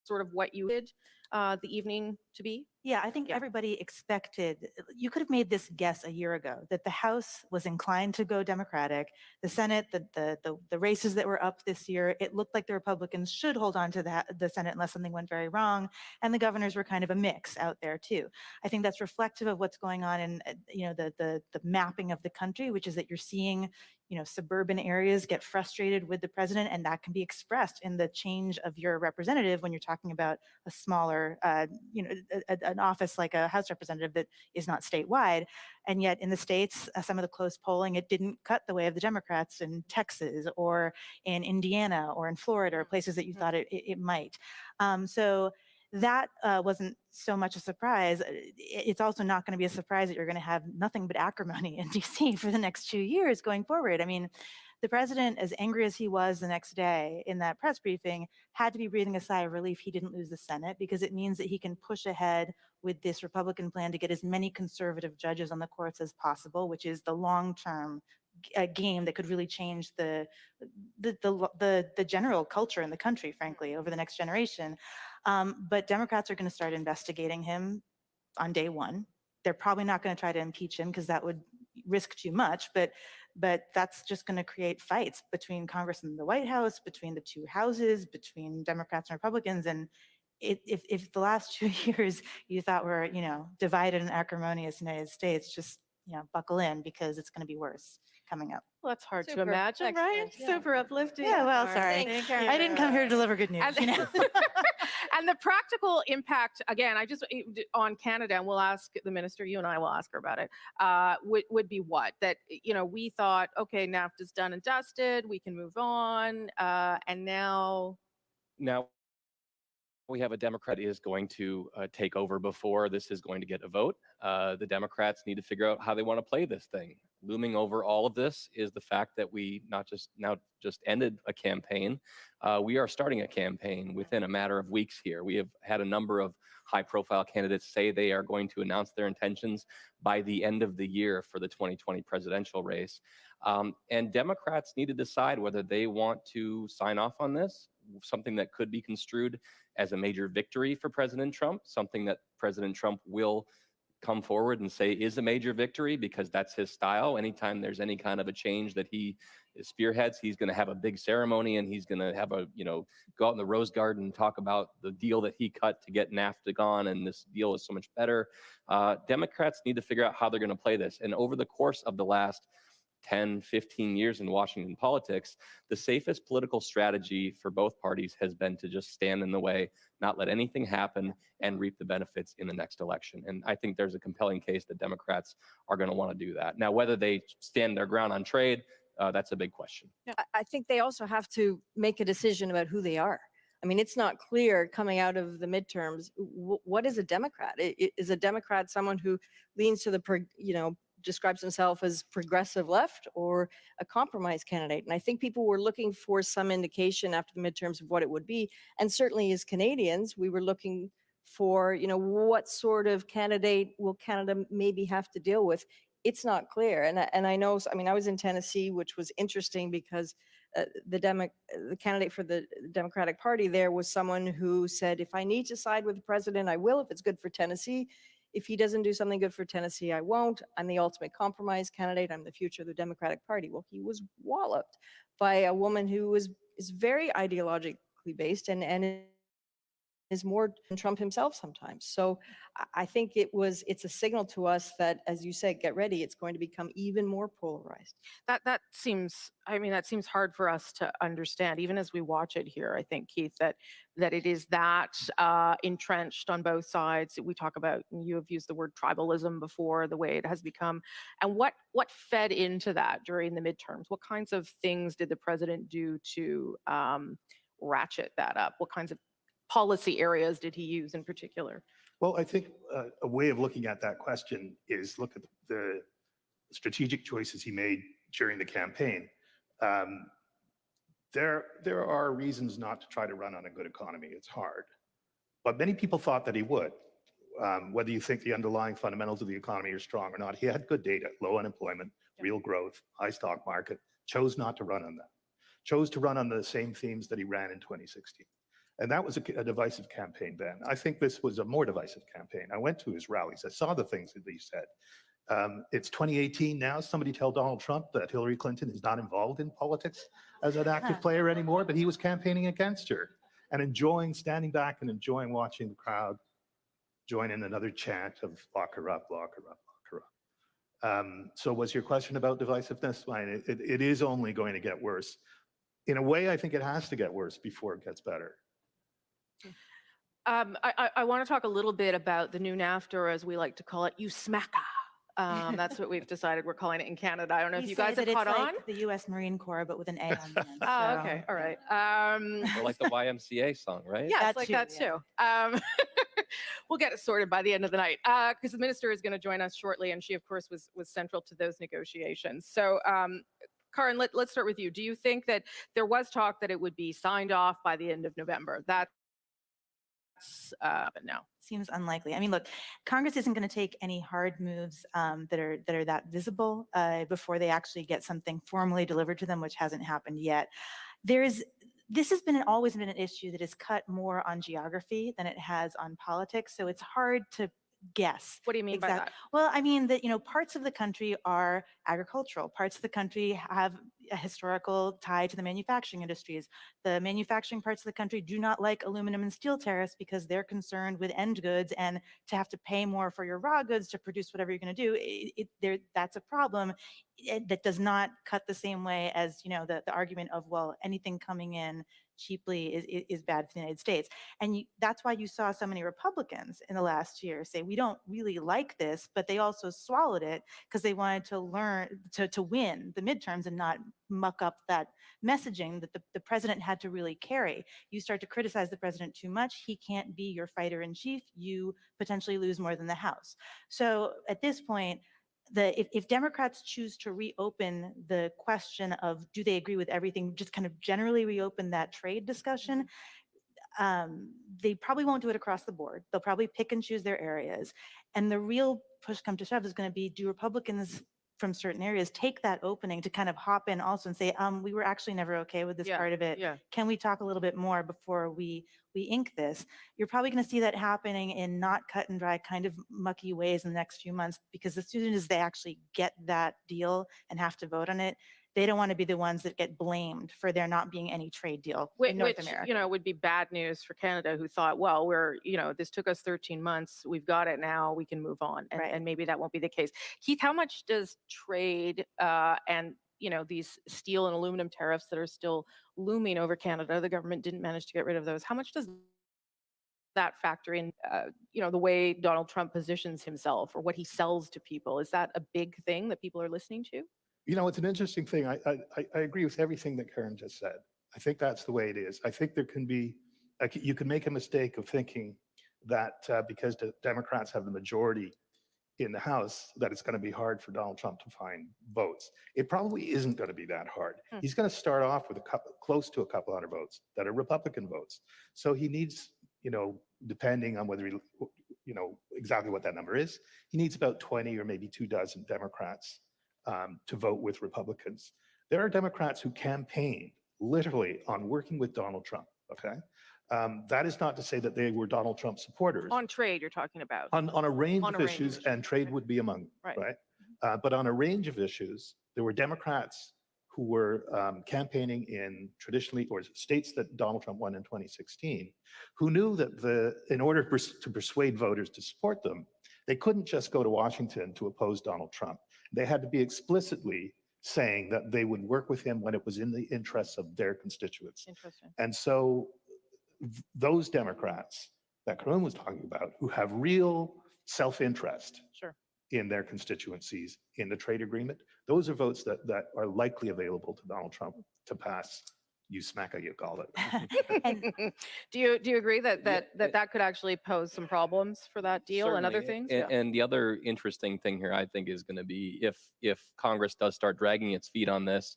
sort of what you did the evening to be? Yeah, I think everybody expected, you could have made this guess a year ago, that the House was inclined to go Democratic. The Senate, the races that were up this year, it looked like the Republicans should hold on to the Senate unless something went very wrong. And the governors were kind of a mix out there too. I think that's reflective of what's going on in the mapping of the country, which is that you're seeing suburban areas get frustrated with the president, and that can be expressed in the change of your representative when you're talking about a smaller, an office like a House representative that is not statewide. And yet in the states, some of the close polling, it didn't cut the way of the Democrats in Texas or in Indiana or in Florida, or places that you thought it might. So that wasn't so much a surprise. It's also not going to be a surprise that you're going to have nothing but acrimony in DC for the next 2 years going forward. I mean, the president, as angry as he was the next day in that press briefing, had to be breathing a sigh of relief he didn't lose the Senate, because it means that he can push ahead with this Republican plan to get as many conservative judges on the courts as possible, which is the long-term game that could really change the general culture in the country, frankly, over the next generation. But Democrats are going to start investigating him on day one. They're probably not going to try to impeach him, because that would risk too much, but that's just going to create fights between Congress and the White House, between the two houses, between Democrats and Republicans. And if the last 2 years you thought were, divided and acrimonious in the United States, just, buckle in, because it's going to be worse coming up. Well, that's hard to Super. imagine, right? Excellent. Yeah. Super uplifting. Yeah, well, Karin. sorry. Thanks, Karin. I didn't come here to deliver good news. And the practical impact, again, on Canada, and we'll ask the minister, you and I will ask her about it, would be what? That, we thought, okay, NAFTA's done and dusted, we can move on, and now we have a Democrat is going to take over before this is going to get a vote. The Democrats need to figure out how they want to play this thing. Looming over all of this is the fact that we not just ended a campaign. We are starting a campaign within a matter of weeks here. We have had a number of high-profile candidates say they are going to announce their intentions by the end of the year for the 2020 presidential race. And Democrats need to decide whether they want to sign off on this, something that could be construed as a major victory for President Trump, something that President Trump will come forward and say is a major victory, because that's his style. Anytime there's any kind of a change that he spearheads, he's going to have a big ceremony, and he's going to have go out in the Rose Garden and talk about the deal that he cut to get NAFTA gone, and this deal is so much better. Democrats need to figure out how they're going to play this. And over the course of the last 10, 15 years in Washington politics, the safest political strategy for both parties has been to just stand in the way, not let anything happen, and reap the benefits in the next election. And I think there's a compelling case that Democrats are going to want to do that. Now, whether they stand their ground on trade, that's a big question. I think they also have to make a decision about who they are. I mean, it's not clear coming out of the midterms, what is a Democrat? Is a Democrat someone who leans to the, describes himself as progressive left, or a compromise candidate? And I think people were looking for some indication after the midterms of what it would be. And certainly as Canadians, we were looking for, what sort of candidate will Canada maybe have to deal with? It's not clear. And I know, I was in Tennessee, which was interesting, because the candidate for the Democratic Party there was someone who said, if I need to side with the president, I will, if it's good for Tennessee. If he doesn't do something good for Tennessee, I won't. I'm the ultimate compromise candidate. I'm the future of the Democratic Party. Well, he was walloped by a woman who was is very ideologically based and is more than Trump himself sometimes. So I think it's a signal to us that, as you said, get ready, it's going to become even more polarized. That seems, I mean, that seems hard for us to understand, even as we watch it here. I think, Keith, that it is that entrenched on both sides. We talk about, you have used the word tribalism before, the way it has become, and what fed into that during the midterms. What kinds of things did the president do to ratchet that up? What kinds of policy areas did he use in particular? Well, I think a way of looking at that question is look at the strategic choices he made during the campaign. There are reasons not to try to run on a good economy. It's hard. But many people thought that he would. Whether you think the underlying fundamentals of the economy are strong or not, he had good data, low unemployment, real growth, high stock market, chose not to run on that. Chose to run on the same themes that he ran in 2016. And that was a divisive campaign then. I think this was a more divisive campaign. I went to his rallies. I saw the things that he said. It's 2018 now. Somebody tell Donald Trump that Hillary Clinton is not involved in politics as an active player anymore, but he was campaigning against her and standing back and enjoying watching the crowd join in another chant of lock her up, lock her up, lock her up. So was your question about divisiveness? It is only going to get worse. In a way, I think it has to get worse before it gets better. I want to talk a little bit about the new NAFTA, or as we like to call it, USMCA. That's what we've decided we're calling it in Canada. I don't know if you guys have caught on. Like the U.S. Marine Corps, but with an A on the end. Oh, okay, all right. Or like the YMCA song, right? Yeah, it's like that too. We'll get it sorted by the end of the night, because the minister is going to join us shortly, and she, of course, was central to those negotiations. So, Karin, let's start with you. Do you think that there was talk that it would be signed off by the end of November? But no, seems unlikely. I mean, look, Congress isn't going to take any hard moves that are that visible before they actually get something formally delivered to them, which hasn't happened yet. This has always been an issue that is cut more on geography than it has on politics. So it's hard to guess. What do you mean by that? Well, I mean that, parts of the country are agricultural. Parts of the country have a historical tie to the manufacturing industries. The manufacturing parts of the country do not like aluminum and steel tariffs because they're concerned with end goods, and to have to pay more for your raw goods to produce whatever you're going to do, that's a problem. That does not cut the same way as, the argument of, well, anything coming in cheaply is bad for the United States. And that's why you saw so many Republicans in the last year say, we don't really like this, but they also swallowed it because they wanted to learn to win the midterms and not muck up that messaging that the president had to really carry. You start to criticize the president too much, he can't be your fighter in chief, you potentially lose more than the House. So at this point, if Democrats choose to reopen the question of do they agree with everything, just kind of generally reopen that trade discussion, they probably won't do it across the board. They'll probably pick and choose their areas. And the real push come to shove is going to be, do Republicans from certain areas take that opening to kind of hop in also and say, we were actually never okay with this part of it. Yeah. Can we talk a little bit more before we ink this? You're probably going to see that happening in not cut and dry, kind of mucky ways in the next few months, because as soon as they actually get that deal and have to vote on it, they don't want to be the ones that get blamed for there not being any trade deal in North America. Would be bad news for Canada, who thought, well, this took us 13 months. We've got it now. We can move on. And maybe that won't be the case. Keith, how much does trade and these steel and aluminum tariffs that are still looming over Canada, the government didn't manage to get rid of those. How much does that factor in, the way Donald Trump positions himself or what he sells to people? Is that a big thing that people are listening to? It's an interesting thing. I agree with everything that Karen just said. I think that's the way it is. I think there can be, you can make a mistake of thinking that because the Democrats have the majority in the House, that it's going to be hard for Donald Trump to find votes. It probably isn't going to be that hard. He's going to start off with close to a couple hundred votes that are Republican votes. So he needs, depending on whether exactly what that number is, he needs about 20 or maybe 24 Democrats to vote with Republicans. There are Democrats who campaigned literally on working with Donald Trump, okay? That is not to say that they were Donald Trump supporters. On trade, you're talking about. On a range of issues, and trade would be among them, right? But on a range of issues, there were Democrats who were campaigning in traditionally or states that Donald Trump won in 2016, who knew that in order to persuade voters to support them, they couldn't just go to Washington to oppose Donald Trump. They had to be explicitly saying that they would work with him when it was in the interests of their constituents. Interesting. And so those Democrats that Karun was talking about, who have real self-interest Sure. in their constituencies in the trade agreement, those are votes that are likely available to Donald Trump to pass. You smacka, you call it. Do you agree that could actually pose some problems for that deal and other Certainly. things? And the other interesting thing here, I think, is going to be if Congress does start dragging its feet on this,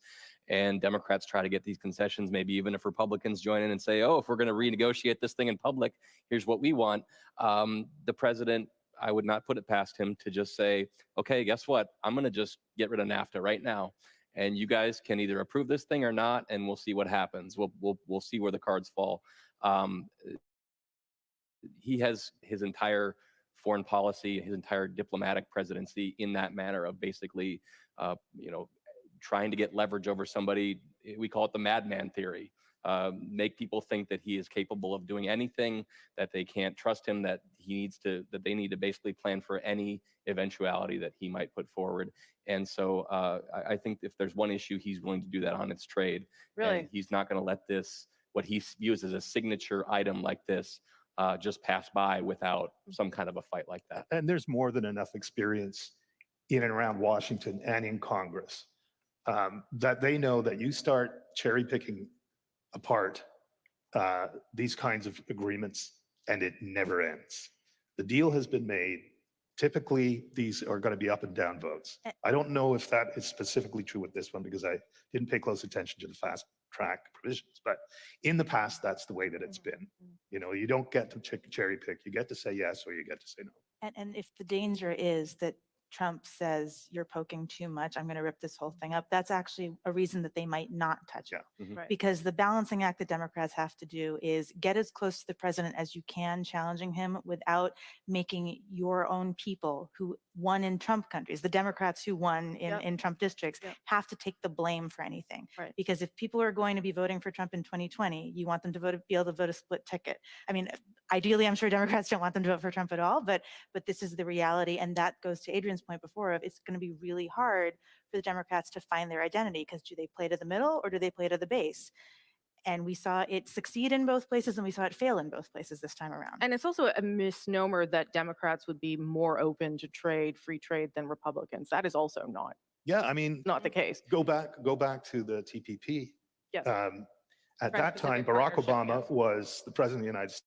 and Democrats try to get these concessions, maybe even if Republicans join in and say, oh, if we're going to renegotiate this thing in public, here's what we want. The president, I would not put it past him to just say, okay, guess what? I'm going to just get rid of NAFTA right now. And you guys can either approve this thing or not, and we'll see what happens. We'll see where the cards fall. He has his entire foreign policy, his entire diplomatic presidency in that manner of basically, trying to get leverage over somebody. We call it the madman theory. Make people think that he is capable of doing anything, that they can't trust him, that they need to basically plan for any eventuality that he might put forward. And so I think if there's one issue he's willing to do that on, it's trade. Really? And he's not going to let this, what he views as a signature item like this, just pass by without some kind of a fight like that. And there's more than enough experience in and around Washington and in Congress that they know that you start cherry picking apart these kinds of agreements and it never ends. The deal has been made. Typically, these are going to be up and down votes. I don't know if that is specifically true with this one because I didn't pay close attention to the fast track provisions, but in the past, that's the way that it's been. You don't get to cherry pick. You get to say yes or you get to say no. And if the danger is that Trump says you're poking too much, I'm going to rip this whole thing up, that's actually a reason that they might not touch it. Right. Because the balancing act that Democrats have to do is get as close to the president as you can, challenging him without making your own people who won in Trump countries, the Democrats who won in Trump districts, have to take the blame for anything. Right. Because if people are going to be voting for Trump in 2020, you want them to be able to vote a split ticket. I mean, ideally, I'm sure Democrats don't want them to vote for Trump at all, but this is the reality. And that goes to Adrian's point before of it's going to be really hard for the Democrats to find their identity, because do they play to the middle or do they play to the base? And we saw it succeed in both places and we saw it fail in both places this time around. And it's also a misnomer that Democrats would be more open to free trade than Republicans. That is also not. Yeah, I mean, not the case. Go back to the TPP. Yes. At that time, Barack Obama was the president of the United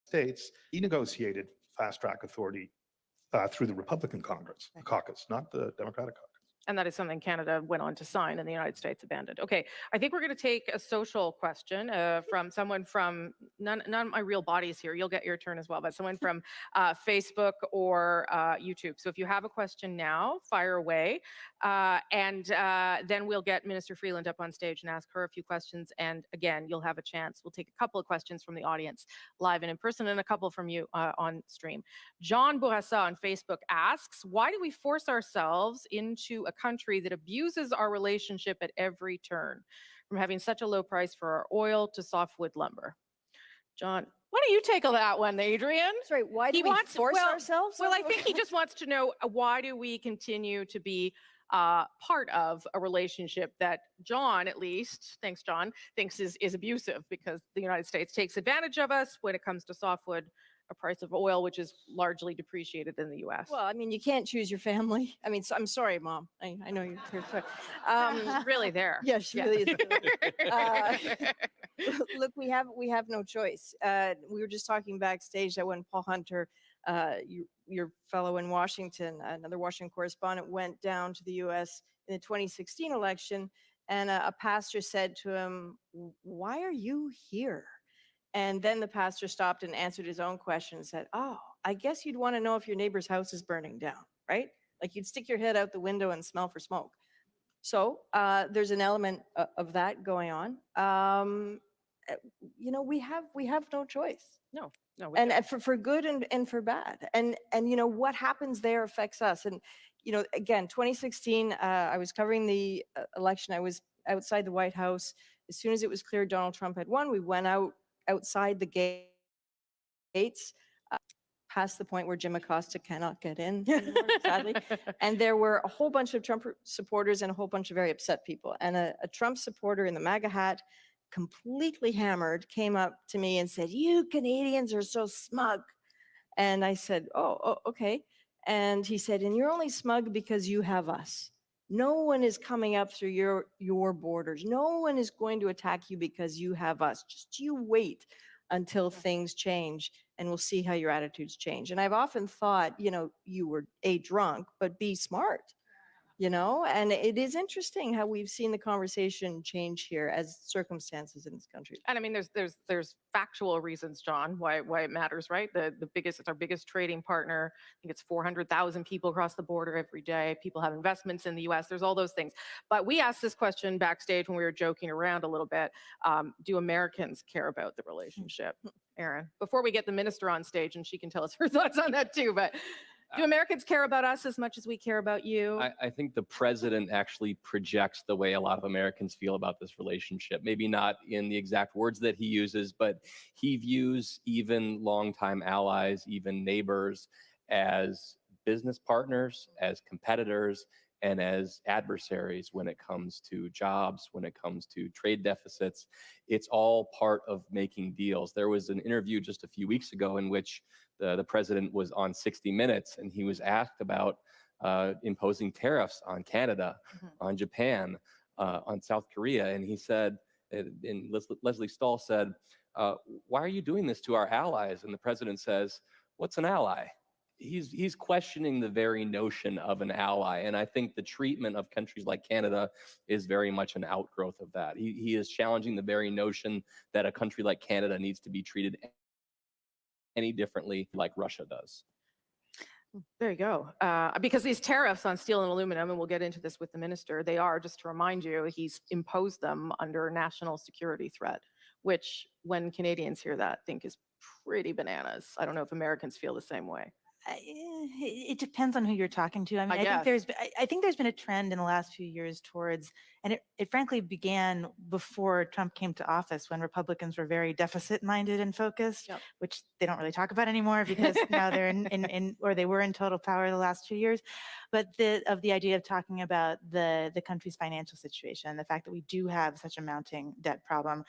States. He negotiated fast track authority through the Republican caucus, not the Democratic caucus. And that is something Canada went on to sign and the United States abandoned. Okay, I think we're going to take a social question from someone from, none of my real bodies here, you'll get your turn as well, but someone from Facebook or YouTube. So if you have a question now, fire away. And then we'll get Minister Freeland up on stage and ask her a few questions. And again, you'll have a chance. We'll take a couple of questions from the audience live and in person and a couple from you on stream. John Bourassa on Facebook asks, why do we force ourselves into a country that abuses our relationship at every turn, from having such a low price for our oil to softwood lumber? John, why don't you tackle that one, Adrian? Sorry, why do we force ourselves? Well, I think he just wants to know why do we continue to be part of a relationship that John, at least, thanks John, thinks is abusive, because the United States takes advantage of us when it comes to softwood, a price of oil which is largely depreciated in the US. Well, I mean, you can't choose your family. I mean, so, I'm sorry, Mom. I know you're sorry. Really there. Yeah, she really is. Look, we have no choice. We were just talking backstage that when Paul Hunter, your fellow in Washington, another Washington correspondent, went down to the US in the 2016 election, and a pastor said to him, "Why are you here?" And then the pastor stopped and answered his own question and said, "Oh, I guess you'd want to know if your neighbor's house is burning down, right? Like you'd stick your head out the window and smell for smoke." So there's an element of that going on. We have no choice. No, no. we And don't. for good and for bad. And what happens there affects us. And again, 2016, I was covering the election. I was outside the White House. As soon as it was clear Donald Trump had won, we went outside the gates, past the point where Jim Acosta cannot get in anymore, sadly. And there were a whole bunch of Trump supporters and a whole bunch of very upset people. And a Trump supporter in the MAGA hat, completely hammered, came up to me and said, "You Canadians are so smug." And I said, oh, okay. And he said, "And you're only smug because you have us. No one is coming up through your borders. No one is going to attack you because you have us. Just you wait until things change, and we'll see how your attitudes change." And I've often thought, you were A, drunk, but B, smart. And it is interesting how we've seen the conversation change here as circumstances in this country. And I mean, there's factual reasons, John, why it matters, right? It's our biggest trading partner. I think it's 400,000 people across the border every day. People have investments in the U.S. There's all those things. But we asked this question backstage when we were joking around a little bit. Do Americans care about the relationship, Erin? Before we get the minister on stage, and she can tell us her thoughts on that too. But do Americans care about us as much as we care about you? I think the president actually projects the way a lot of Americans feel about this relationship. Maybe not in the exact words that he uses, but he views even longtime allies, even neighbors, as business partners, as competitors, and as adversaries when it comes to jobs, when it comes to trade deficits. It's all part of making deals. There was an interview just a few weeks ago in which the president was on 60 Minutes, and he was asked about imposing tariffs on Canada, on Japan, on South Korea. And he said, and Leslie Stahl said, "Why are you doing this to our allies?" And the president says, "What's an ally?" He's questioning the very notion of an ally. And I think the treatment of countries like Canada is very much an outgrowth of that. He is challenging the very notion that a country like Canada needs to be treated any differently like Russia does. There you go. Because these tariffs on steel and aluminum, and we'll get into this with the minister, they are, just to remind you, he's imposed them under national security threat, which when Canadians hear that, think is pretty bananas. I don't know if Americans feel the same way. It depends on who you're talking to. I mean, guess. I think there's been a trend in the last few years towards, and it frankly began before Trump came to office, when Republicans were very deficit-minded and focused, which they don't really talk about anymore because now they're or they were in total power the last 2 years. But the idea of talking about the country's financial situation, the fact that we do have such a mounting debt problem,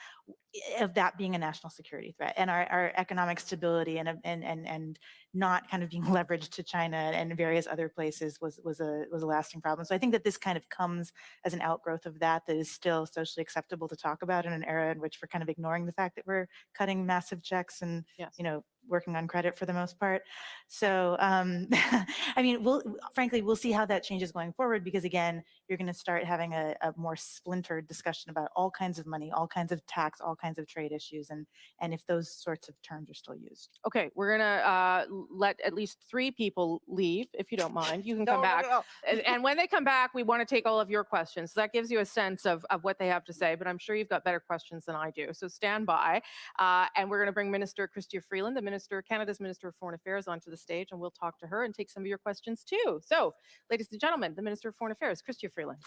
of that being a national security threat, and our economic stability and not kind of being leveraged to China and various other places was a lasting problem. So I think that this kind of comes as an outgrowth of that is still socially acceptable to talk about in an era in which we're kind of ignoring the fact that we're cutting massive checks and working on credit for the most part. So I mean, frankly, we'll see how that changes going forward, because again, you're going to start having a more splintered discussion about all kinds of money, all kinds of tax, all kinds of trade issues, and if those sorts of terms are still used. Okay, we're gonna let at least 3 people leave, if you don't mind. You can come back. No. And when they come back, we want to take all of your questions. So that gives you a sense of what they have to say, but I'm sure you've got better questions than I do. So stand by. And we're going to bring Minister Chrystia Freeland, Canada's Minister of Foreign Affairs, onto the stage, and we'll talk to her and take some of your questions too. So, ladies and gentlemen, the Minister of Foreign Affairs, Chrystia Freeland.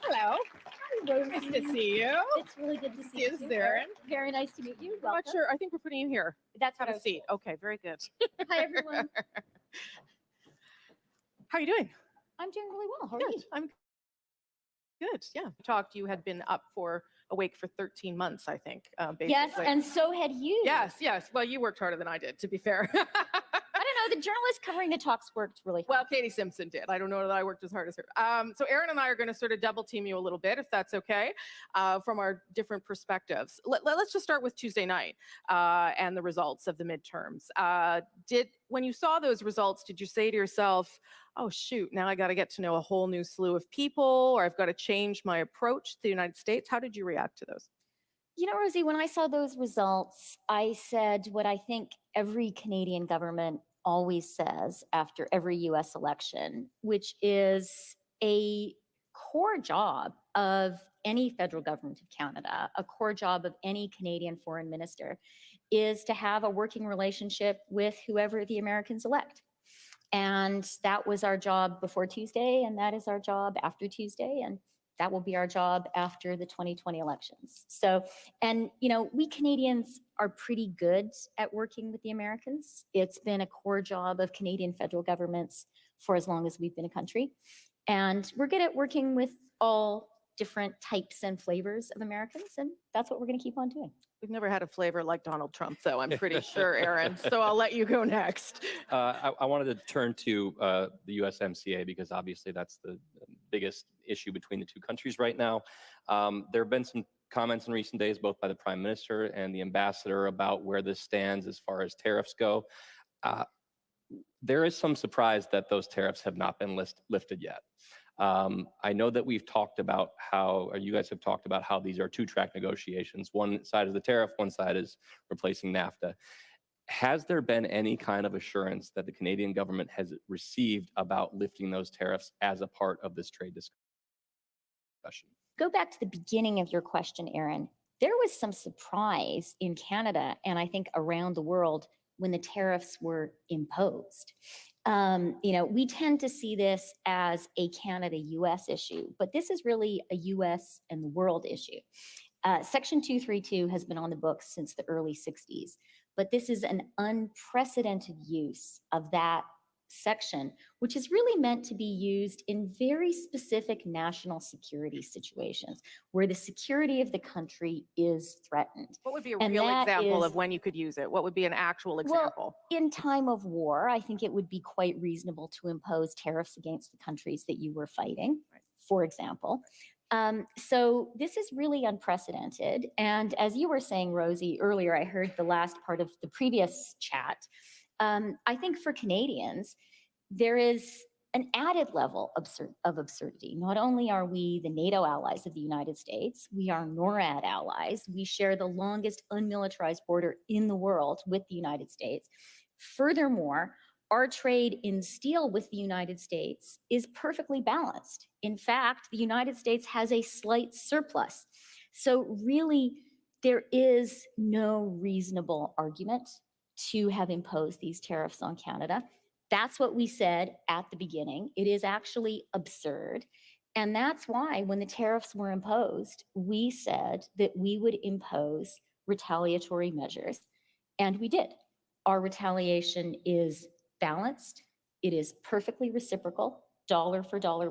Hello. Hello. Nice to see you. It's really good to see This is you. Erin. Very nice to meet you. I'm not Welcome. sure. I think we're putting you here. That's Have what I a was seat. Okay, very good. Hi, everyone. How are you doing? I'm doing really well. How are you? I'm good. Yeah. We talked. You had been awake for 13 months, I think. Basically. Yes, and so had you. Yes. Well, you worked harder than I did, to be fair. I don't know. The journalist covering the talks worked really hard. Well, Katie Simpson did. I don't know that I worked as hard as her. So Erin and I are going to sort of double team you a little bit, if that's okay, from our different perspectives. Let's just start with Tuesday night and the results of the midterms. When you saw those results, did you say to yourself, "Oh shoot, now I got to get to know a whole new slew of people, or I've got to change my approach to the United States"? How did you react to those? You know, Rosie, when I saw those results, I said what I think every Canadian government always says after every US election, which is a core job of any federal government of Canada, a core job of any Canadian foreign minister, is to have a working relationship with whoever the Americans elect. And that was our job before Tuesday, and that is our job after Tuesday, and that will be our job after the 2020 elections. So, and we Canadians are pretty good at working with the Americans. It's been a core job of Canadian federal governments for as long as we've been a country. And we're good at working with all different types and flavors of Americans, and that's what we're going to keep on doing. We've never had a flavor like Donald Trump, though, I'm pretty sure, Aaron. So I'll let you go next. I wanted to turn to the USMCA because obviously that's the biggest issue between the two countries right now. There have been some comments in recent days, both by the Prime Minister and the Ambassador, about where this stands as far as tariffs go. There is some surprise that those tariffs have not been lifted yet. I know that we've talked about or you guys have talked about how these are two-track negotiations. One side is the tariff, one side is replacing NAFTA. Has there been any kind of assurance that the Canadian government has received about lifting those tariffs as a part of this trade discussion? Go back to the beginning of your question, Aaron. There was some surprise in Canada and I think around the world when the tariffs were imposed. We tend to see this as a Canada-US issue, but this is really a US and the world issue. Section 232 has been on the books since the early 60s, but this is an unprecedented use of that section, which is really meant to be used in very specific national security situations where the security of the country is threatened. What would be a real example of when you could use it? What would be an actual example? Well, in time of war, I think it would be quite reasonable to impose tariffs against the countries that you were fighting, for example. So this is really unprecedented. And as you were saying, Rosie, earlier, I heard the last part of the previous chat. I think for Canadians, there is an added level of absurdity. Not only are we the NATO allies of the United States, we are NORAD allies. We share the longest unmilitarized border in the world with the United States. Furthermore, our trade in steel with the United States is perfectly balanced. In fact, the United States has a slight surplus. So really, there is no reasonable argument to have imposed these tariffs on Canada. That's what we said at the beginning. It is actually absurd. And that's why when the tariffs were imposed, we said that we would impose retaliatory measures. And we did. Our retaliation is balanced. It is perfectly reciprocal, dollar for dollar